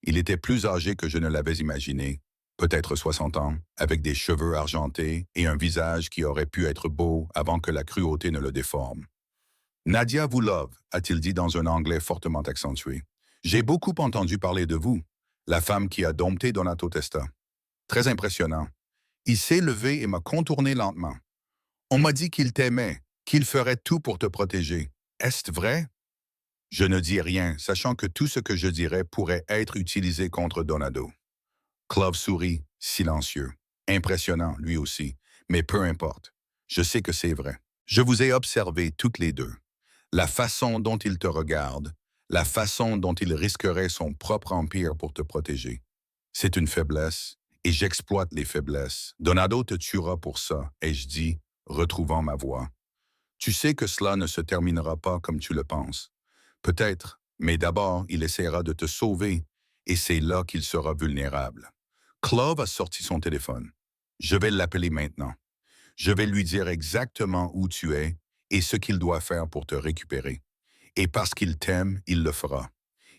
Il était plus âgé que je ne l'avais imaginé, peut-être 60 ans, avec des cheveux argentés et un visage qui aurait pu être beau avant que la cruauté ne le déforme. « Nadia vous love », a-t-il dit dans un anglais fortement accentué. « J'ai beaucoup entendu parler de vous, la femme qui a dompté Donato Testa. Très impressionnant. Il s'est levé et m'a contourné lentement. On m'a dit qu'il t'aimait, qu'il ferait tout pour te protéger. Est-ce vrai? » Je ne dis rien, sachant que tout ce que je dirais pourrait être utilisé contre Donado. Clove sourit, silencieux. Impressionnant, lui aussi. Mais peu importe. Je sais que c'est vrai. Je vous ai observé toutes les deux. La façon dont il te regarde, la façon dont il risquerait son propre empire pour te protéger. C'est une faiblesse, et j'exploite les faiblesses. Donado te tuera pour ça, ai-je dit, retrouvant ma voix. Tu sais que cela ne se terminera pas comme tu le penses. Peut-être, mais d'abord, il essaiera de te sauver, et c'est là qu'il sera vulnérable. Clove a sorti son téléphone. Je vais l'appeler maintenant. Je vais lui dire exactement où tu es et ce qu'il doit faire pour te récupérer. Et parce qu'il t'aime, il le fera.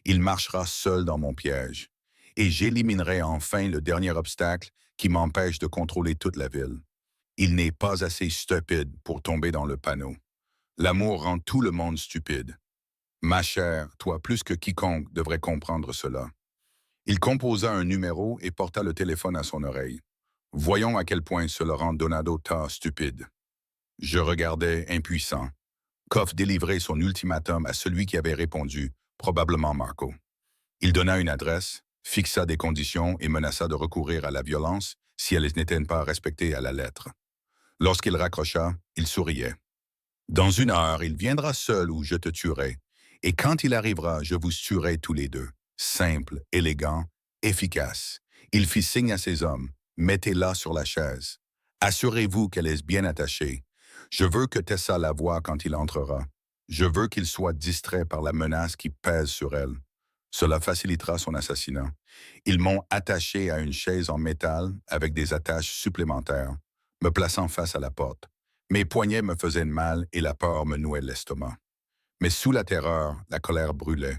Il marchera seul dans mon piège. Et j'éliminerai enfin le dernier obstacle qui m'empêche de contrôler toute la ville. Il n'est pas assez stupide pour tomber dans le panneau. L'amour rend tout le monde stupide. Ma chère, toi plus que quiconque devrais comprendre cela. Il composa un numéro et porta le téléphone à son oreille. Voyons à quel point cela rend Donado ta stupide. Je regardais impuissant. Koff délivrait son ultimatum à celui qui avait répondu, probablement Marco. Il donna une adresse, fixa des conditions et menaça de recourir à la violence si elles n'étaient pas respectées à la lettre. Lorsqu'il raccrocha, il souriait. Dans 1 heure, il viendra seul ou je te tuerai. Et quand il arrivera, je vous tuerai tous les deux. Simple, élégant, efficace. Il fit signe à ses hommes. Mettez-la sur la chaise. Assurez-vous qu'elle est bien attachée. Je veux que Tessa la voie quand il entrera. Je veux qu'il soit distrait par la menace qui pèse sur elle. Cela facilitera son assassinat. Ils m'ont attaché à une chaise en métal avec des attaches supplémentaires, me plaçant face à la porte. Mes poignets me faisaient mal et la peur me nouait l'estomac. Mais sous la terreur, la colère brûlait.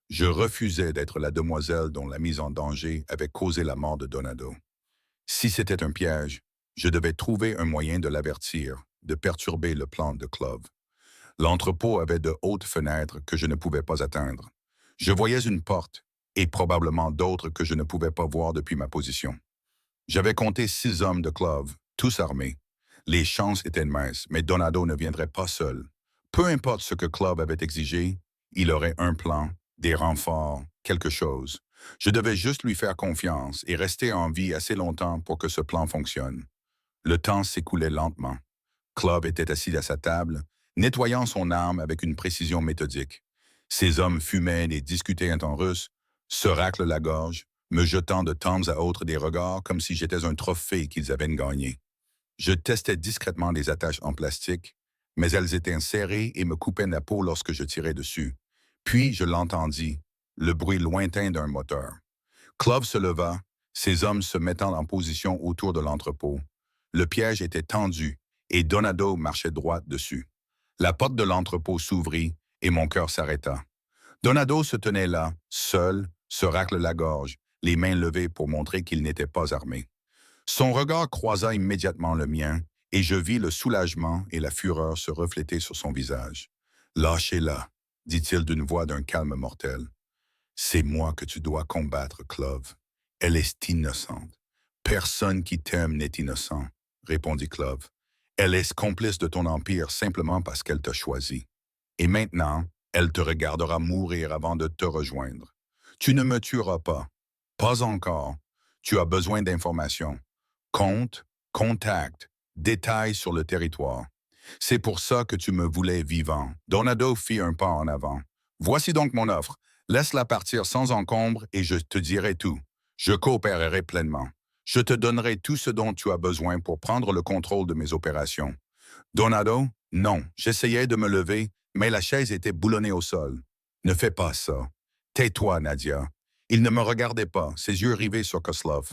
Je refusais d'être la demoiselle dont la mise en danger avait causé la mort de Donado. Si c'était un piège, je devais trouver un moyen de l'avertir, de perturber le plan de Clove. L'entrepôt avait de hautes fenêtres que je ne pouvais pas atteindre. Je voyais une porte, et probablement d'autres que je ne pouvais pas voir depuis ma position. J'avais compté 6 hommes de Clove, tous armés. Les chances étaient minces, mais Donado ne viendrait pas seul. Peu importe ce que Clove avait exigé, il aurait un plan, des renforts, quelque chose. Je devais juste lui faire confiance et rester en vie assez longtemps pour que ce plan fonctionne. Le temps s'écoulait lentement. Clove était assis à sa table, nettoyant son arme avec une précision méthodique. Ses hommes fumaient et discutaient en russe, se raclent la gorge, me jetant de temps à autre des regards comme si j'étais un trophée qu'ils avaient gagné. Je testais discrètement les attaches en plastique, mais elles étaient serrées et me coupaient la peau lorsque je tirais dessus. Puis je l'entendis, le bruit lointain d'un moteur. Clove se leva, ses hommes se mettant en position autour de l'entrepôt. Le piège était tendu et Donado marchait droit dessus. La porte de l'entrepôt s'ouvrit et mon cœur s'arrêta. Donado se tenait là, seul, se racle la gorge, les mains levées pour montrer qu'il n'était pas armé. Son regard croisa immédiatement le mien, et je vis le soulagement et la fureur se refléter sur son visage. « Lâchez-la, dit-il d'une voix d'un calme mortel. C'est moi que tu dois combattre, Clove. Elle est innocente. Personne qui t'aime n'est innocent, répondit Clove. Elle est complice de ton empire simplement parce qu'elle t'a choisi. Et maintenant, elle te regardera mourir avant de te rejoindre. Tu ne me tueras pas. Pas encore. Tu as besoin d'informations. Compte, contact, détails sur le territoire. C'est pour ça que tu me voulais vivant. Donado fit un pas en avant. Voici donc mon offre. Laisse-la partir sans encombre et je te dirai tout. Je coopérerai pleinement. Je te donnerai tout ce dont tu as besoin pour prendre le contrôle de mes opérations. Donado, non. J'essayais de me lever, mais la chaise était boulonnée au sol. Ne fais pas ça. Tais-toi, Nadia. Il ne me regardait pas, ses yeux rivés sur Koslov.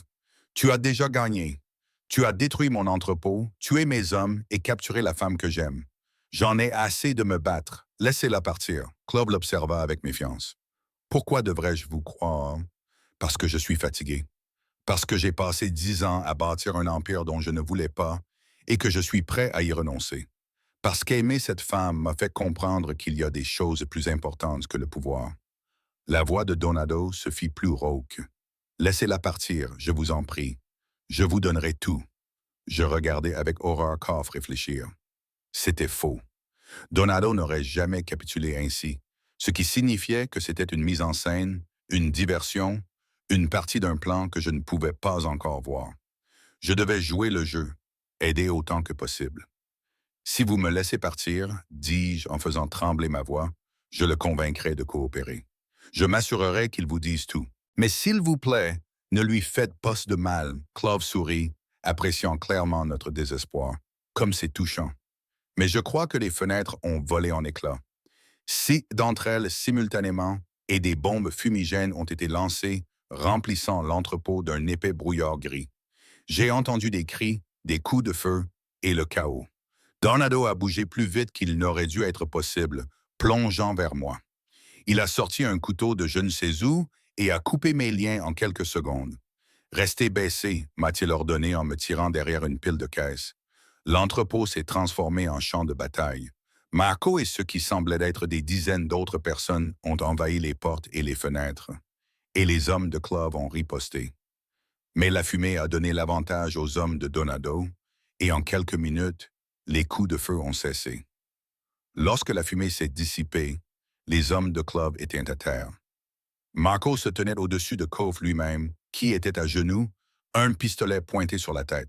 Tu as déjà gagné. Tu as détruit mon entrepôt, tué mes hommes et capturé la femme que j'aime. J'en ai assez de me battre. Laissez-la partir. Clove l'observa avec méfiance. Pourquoi devrais-je vous croire? Parce que je suis fatigué. Parce que j'ai passé 10 ans à bâtir un empire dont je ne voulais pas et que je suis prêt à y renoncer. Parce qu'aimer cette femme m'a fait comprendre qu'il y a des choses plus importantes que le pouvoir. La voix de Donado se fit plus rauque. Laissez-la partir, je vous en prie. Je vous donnerai tout. Je regardais avec horreur Koff réfléchir. C'était faux. Donado n'aurait jamais capitulé ainsi. ce qui signifiait que c'était une mise en scène, une diversion, une partie d'un plan que je ne pouvais pas encore voir. Je devais jouer le jeu, aider autant que possible. Si vous me laissez partir, dis-je en faisant trembler ma voix, je le convaincrai de coopérer. Je m'assurerai qu'il vous dise tout. Mais s'il vous plaît, ne lui faites pas de mal, Clove sourit, appréciant clairement notre désespoir. Comme c'est touchant. Mais je crois que les fenêtres ont volé en éclats. 6 d'entre elles simultanément et des bombes fumigènes ont été lancées, remplissant l'entrepôt d'un épais brouillard gris. J'ai entendu des cris, des coups de feu et le chaos. Donado a bougé plus vite qu'il n'aurait dû être possible, plongeant vers moi. Il a sorti un couteau de je ne sais où et a coupé mes liens en quelques secondes. Restez baissé, m'a-t-il ordonné en me tirant derrière une pile de caisses. L'entrepôt s'est transformé en champ de bataille. Marco et ce qui semblait être des dizaines d'autres personnes ont envahi les portes et les fenêtres, et les hommes de Clove ont riposté. Mais la fumée a donné l'avantage aux hommes de Donado, et en quelques minutes, les coups de feu ont cessé. Lorsque la fumée s'est dissipée, les hommes de Clove étaient à terre. Marco se tenait au-dessus de Cove lui-même, qui était à genoux, un pistolet pointé sur la tête.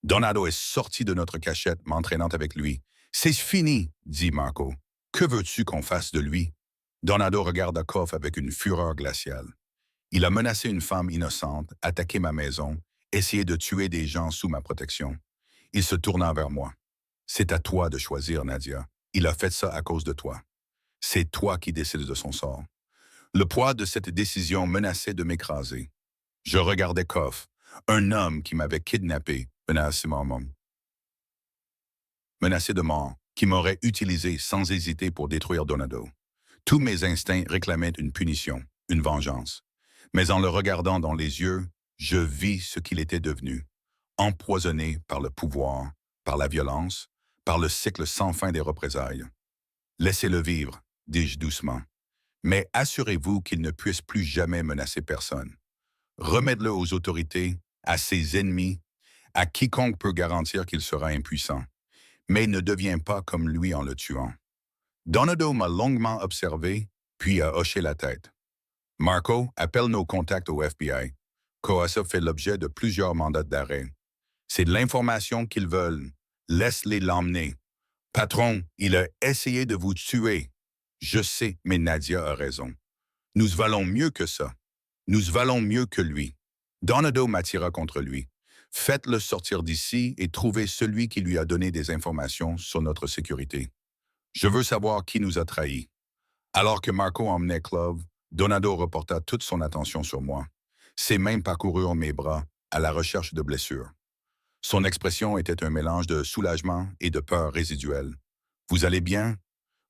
Donado est sorti de notre cachette, m'entraînant avec lui. « C'est fini, dit Marco. Que veux-tu qu'on fasse de lui? » Donado regarda Cove avec une fureur glaciale. Il a menacé une femme innocente, attaqué ma maison, essayé de tuer des gens sous ma protection. Il se tourna vers moi. « C'est à toi de choisir, Nadia. Il a fait ça à cause de toi. C'est toi qui décides de son sort. » Le poids de cette décision menaçait de m'écraser. Je regardais Koff, un homme qui m'avait kidnappé, menacé de mort, qui m'aurait utilisé sans hésiter pour détruire Donado. Tous mes instincts réclamaient une punition, une vengeance. Mais en le regardant dans les yeux, je vis ce qu'il était devenu, empoisonné par le pouvoir, par la violence, par le cycle sans fin des représailles. « Laissez-le vivre, dis-je doucement. Mais assurez-vous qu'il ne puisse plus jamais menacer personne. Remettez-le aux autorités, à ses ennemis, à quiconque peut garantir qu'il sera impuissant. Mais ne deviens pas comme lui en le tuant. » Donado m'a longuement observé, puis a hoché la tête. « Marco, appelle nos contacts au FBI. Coassa fait l'objet de plusieurs mandats d'arrêt. C'est de l'information qu'ils veulent. Laisse-les l'emmener. Patron, il a essayé de vous tuer. Je sais, mais Nadia a raison. Nous valons mieux que ça. Nous valons mieux que lui. » Donado m'attira contre lui. « Faites-le sortir d'ici et trouvez celui qui lui a donné des informations sur notre sécurité. Je veux savoir qui nous a trahis. » Alors que Marco emmenait Clove, Donado reporta toute son attention sur moi. Ses mains parcoururent mes bras à la recherche de blessures. Son expression était un mélange de soulagement et de peur résiduelle. « Vous allez bien?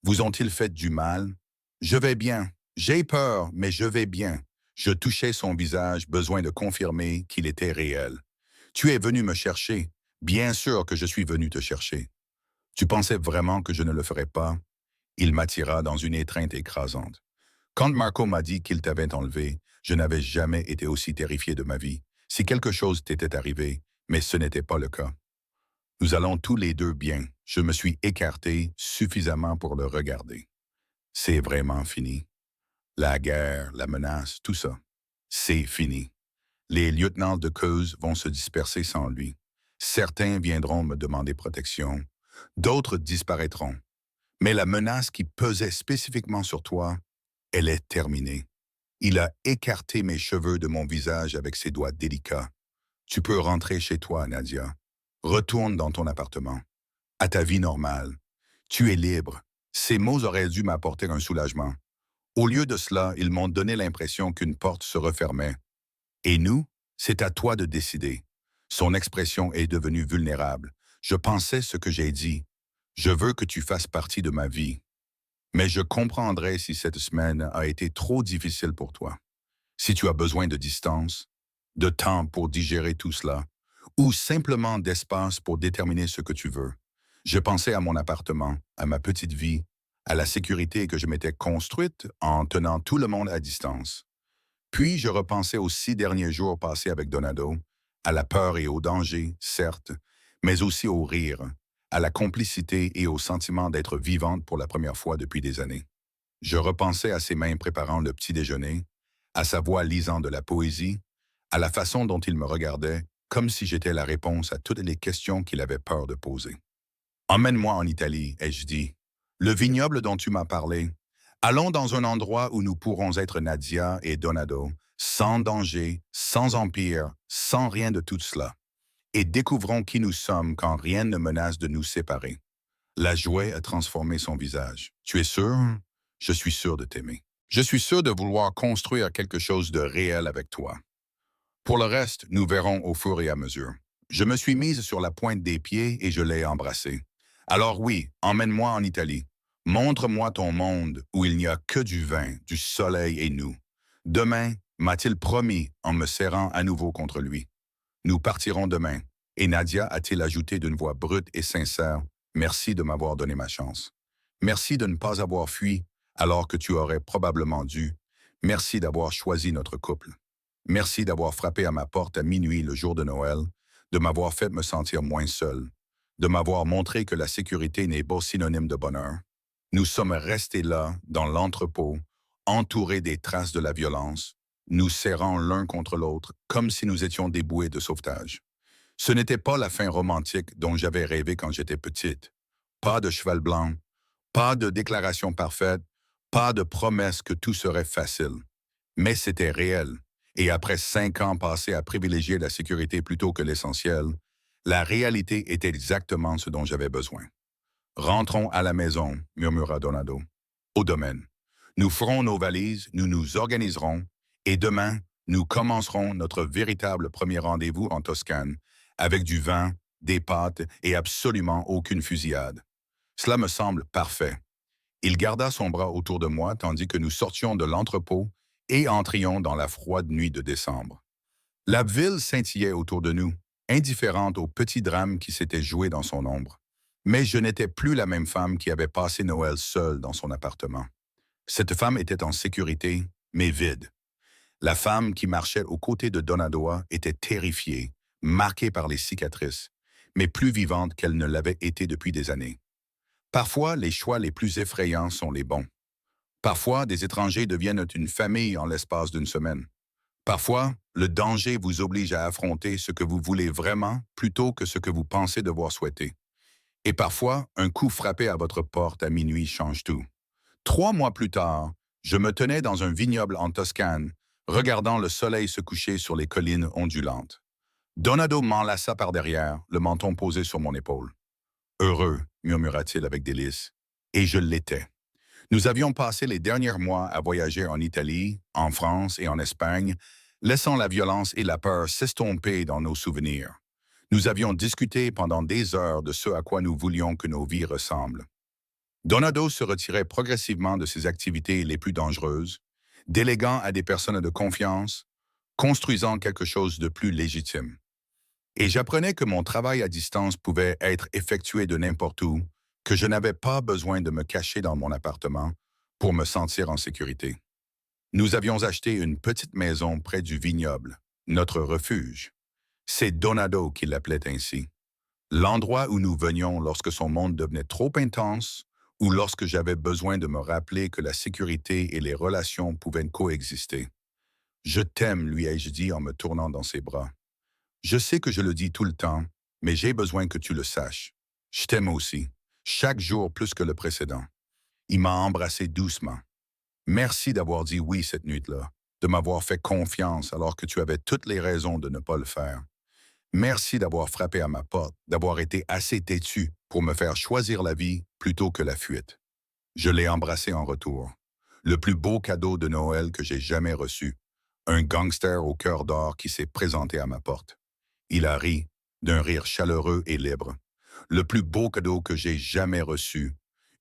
Vous ont-ils fait du mal? »« Je vais bien. J'ai peur, mais je vais bien. » Je touchais son visage, besoin de confirmer qu'il était réel. « Tu es venu me chercher. Bien sûr que je suis venu te chercher. Tu pensais vraiment que je ne le ferais pas? » Il m'attira dans une étreinte écrasante. Quand Marco m'a dit qu'il t'avait enlevé, je n'avais jamais été aussi terrifié de ma vie. Si quelque chose t'était arrivé, mais ce n'était pas le cas. Nous allons tous les deux bien. Je me suis écarté suffisamment pour le regarder. C'est vraiment fini. La guerre, la menace, tout ça. C'est fini. Les lieutenants de Cause vont se disperser sans lui. Certains viendront me demander protection. D'autres disparaîtront. Mais la menace qui pesait spécifiquement sur toi, elle est terminée. Il a écarté mes cheveux de mon visage avec ses doigts délicats. Tu peux rentrer chez toi, Nadia. Retourne dans ton appartement. À ta vie normale. Tu es libre. Ces mots auraient dû m'apporter un soulagement. Au lieu de cela, ils m'ont donné l'impression qu'une porte se refermait. Et nous, c'est à toi de décider. Son expression est devenue vulnérable. Je pensais ce que j'ai dit. Je veux que tu fasses partie de ma vie. Mais je comprendrai si cette semaine a été trop difficile pour toi. Si tu as besoin de distance, de temps pour digérer tout cela, ou simplement d'espace pour déterminer ce que tu veux. Je pensais à mon appartement, à ma petite vie, à la sécurité que je m'étais construite en tenant tout le monde à distance. Puis je repensais aux 6 derniers jours passés avec Donado, à la peur et au danger, certes, mais aussi au rire, à la complicité et au sentiment d'être vivante pour la première fois depuis des années. Je repensais à ses mains préparant le petit déjeuner, à sa voix lisant de la poésie, à la façon dont il me regardait, comme si j'étais la réponse à toutes les questions qu'il avait peur de poser. Emmène-moi en Italie, ai-je dit. Le vignoble dont tu m'as parlé. Allons dans un endroit où nous pourrons être Nadia et Donado, sans danger, sans empire, sans rien de tout cela. Et découvrons qui nous sommes quand rien ne menace de nous séparer. La joie a transformé son visage. Tu es sûr? Je suis sûr de t'aimer. Je suis sûr de vouloir construire quelque chose de réel avec toi. Pour le reste, nous verrons au fur et à mesure. Je me suis mise sur la pointe des pieds et je l'ai embrassé. Alors oui, emmène-moi en Italie. Montre-moi ton monde où il n'y a que du vin, du soleil et nous. Demain, m'a-t-il promis en me serrant à nouveau contre lui. Nous partirons demain. Et Nadia a-t-il ajouté d'une voix brute et sincère, merci de m'avoir donné ma chance. Merci de ne pas avoir fui alors que tu aurais probablement dû. Merci d'avoir choisi notre couple. Merci d'avoir frappé à ma porte à minuit le jour de Noël, de m'avoir fait me sentir moins seul, de m'avoir montré que la sécurité n'est pas synonyme de bonheur. Nous sommes restés là, dans l'entrepôt, entourés des traces de la violence, nous serrant l'un contre l'autre comme si nous étions des bouées de sauvetage. Ce n'était pas la fin romantique dont j'avais rêvé quand j'étais petite. Pas de cheval blanc, pas de déclaration parfaite, pas de promesse que tout serait facile. Mais c'était réel. Et après 5 ans passés à privilégier la sécurité plutôt que l'essentiel, la réalité était exactement ce dont j'avais besoin. Rentrons à la maison, murmura Donado. Au domaine. Nous ferons nos valises, nous nous organiserons, et demain, nous commencerons notre véritable premier rendez-vous en Toscane, avec du vin, des pâtes et absolument aucune fusillade. Cela me semble parfait. Il garda son bras autour de moi tandis que nous sortions de l'entrepôt et entrions dans la froide nuit de décembre. La ville scintillait autour de nous, indifférente aux petits drames qui s'étaient joués dans son ombre. Mais je n'étais plus la même femme qui avait passé Noël seule dans son appartement. Cette femme était en sécurité, mais vide. La femme qui marchait aux côtés de Donadoa était terrifiée, marquée par les cicatrices, mais plus vivante qu'elle ne l'avait été depuis des années. Parfois, les choix les plus effrayants sont les bons. Parfois, des étrangers deviennent une famille en l'espace d'une semaine. Parfois, le danger vous oblige à affronter ce que vous voulez vraiment plutôt que ce que vous pensez devoir souhaiter. Et parfois, un coup frappé à votre porte à minuit change tout. 3 mois plus tard, je me tenais dans un vignoble en Toscane, regardant le soleil se coucher sur les collines ondulantes. Donado m'enlaça par derrière, le menton posé sur mon épaule. Heureux, murmura-t-il avec délice. Et je l'étais. Nous avions passé les derniers mois à voyager en Italie, en France et en Espagne, laissant la violence et la peur s'estomper dans nos souvenirs. Nous avions discuté pendant des heures de ce à quoi nous voulions que nos vies ressemblent. Donado se retirait progressivement de ses activités les plus dangereuses, déléguant à des personnes de confiance, construisant quelque chose de plus légitime. Et j'apprenais que mon travail à distance pouvait être effectué de n'importe où, que je n'avais pas besoin de me cacher dans mon appartement pour me sentir en sécurité. Nous avions acheté une petite maison près du vignoble, notre refuge. C'est Donado qui l'appelait ainsi. L'endroit où nous venions lorsque son monde devenait trop intense ou lorsque j'avais besoin de me rappeler que la sécurité et les relations pouvaient coexister. Je t'aime, lui ai-je dit en me tournant dans ses bras. Je sais que je le dis tout le temps, mais j'ai besoin que tu le saches. Je t'aime aussi, chaque jour plus que le précédent. Il m'a embrassé doucement. Merci d'avoir dit oui cette nuit-là, de m'avoir fait confiance alors que tu avais toutes les raisons de ne pas le faire. Merci d'avoir frappé à ma porte, d'avoir été assez têtu pour me faire choisir la vie plutôt que la fuite. Je l'ai embrassé en retour. Le plus beau cadeau de Noël que j'ai jamais reçu. Un gangster au cœur d'or qui s'est présenté à ma porte. Il a ri, d'un rire chaleureux et libre. Le plus beau cadeau que j'ai jamais reçu.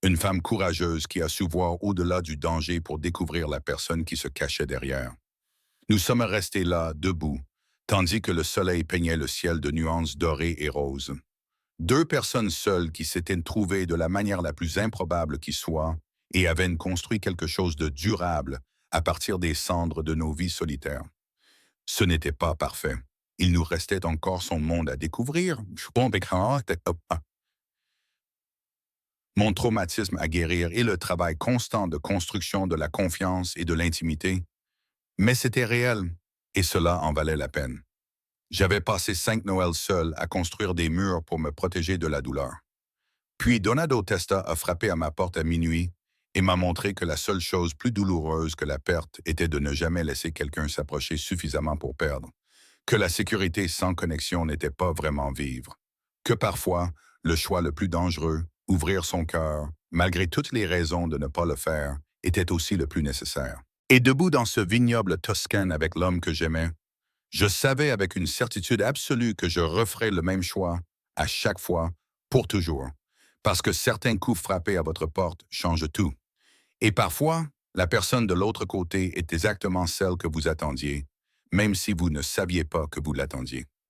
Une femme courageuse qui a su voir au-delà du danger pour découvrir la personne qui se cachait derrière. Nous sommes restés là, debout, tandis que le soleil peignait le ciel de nuances dorées et roses. 2 personnes seules qui s'étaient trouvées de la manière la plus improbable qui soit et avaient construit quelque chose de durable à partir des cendres de nos vies solitaires. Ce n'était pas parfait. Il nous restait encore son monde à découvrir. mon traumatisme à guérir et le travail constant de construction de la confiance et de l'intimité. Mais c'était réel, et cela en valait la peine. J'avais passé 5 Noëls seul à construire des murs pour me protéger de la douleur. Puis Donado Testa a frappé à ma porte à minuit et m'a montré que la seule chose plus douloureuse que la perte était de ne jamais laisser quelqu'un s'approcher suffisamment pour perdre, que la sécurité sans connexion n'était pas vraiment vivre, que parfois, le choix le plus dangereux, ouvrir son cœur, malgré toutes les raisons de ne pas le faire, était aussi le plus nécessaire. Et debout dans ce vignoble toscan avec l'homme que j'aimais, je savais avec une certitude absolue que je referais le même choix à chaque fois, pour toujours, parce que certains coups frappés à votre porte changent tout. Et parfois, la personne de l'autre côté est exactement celle que vous attendiez, même si vous ne saviez pas que vous l'attendiez.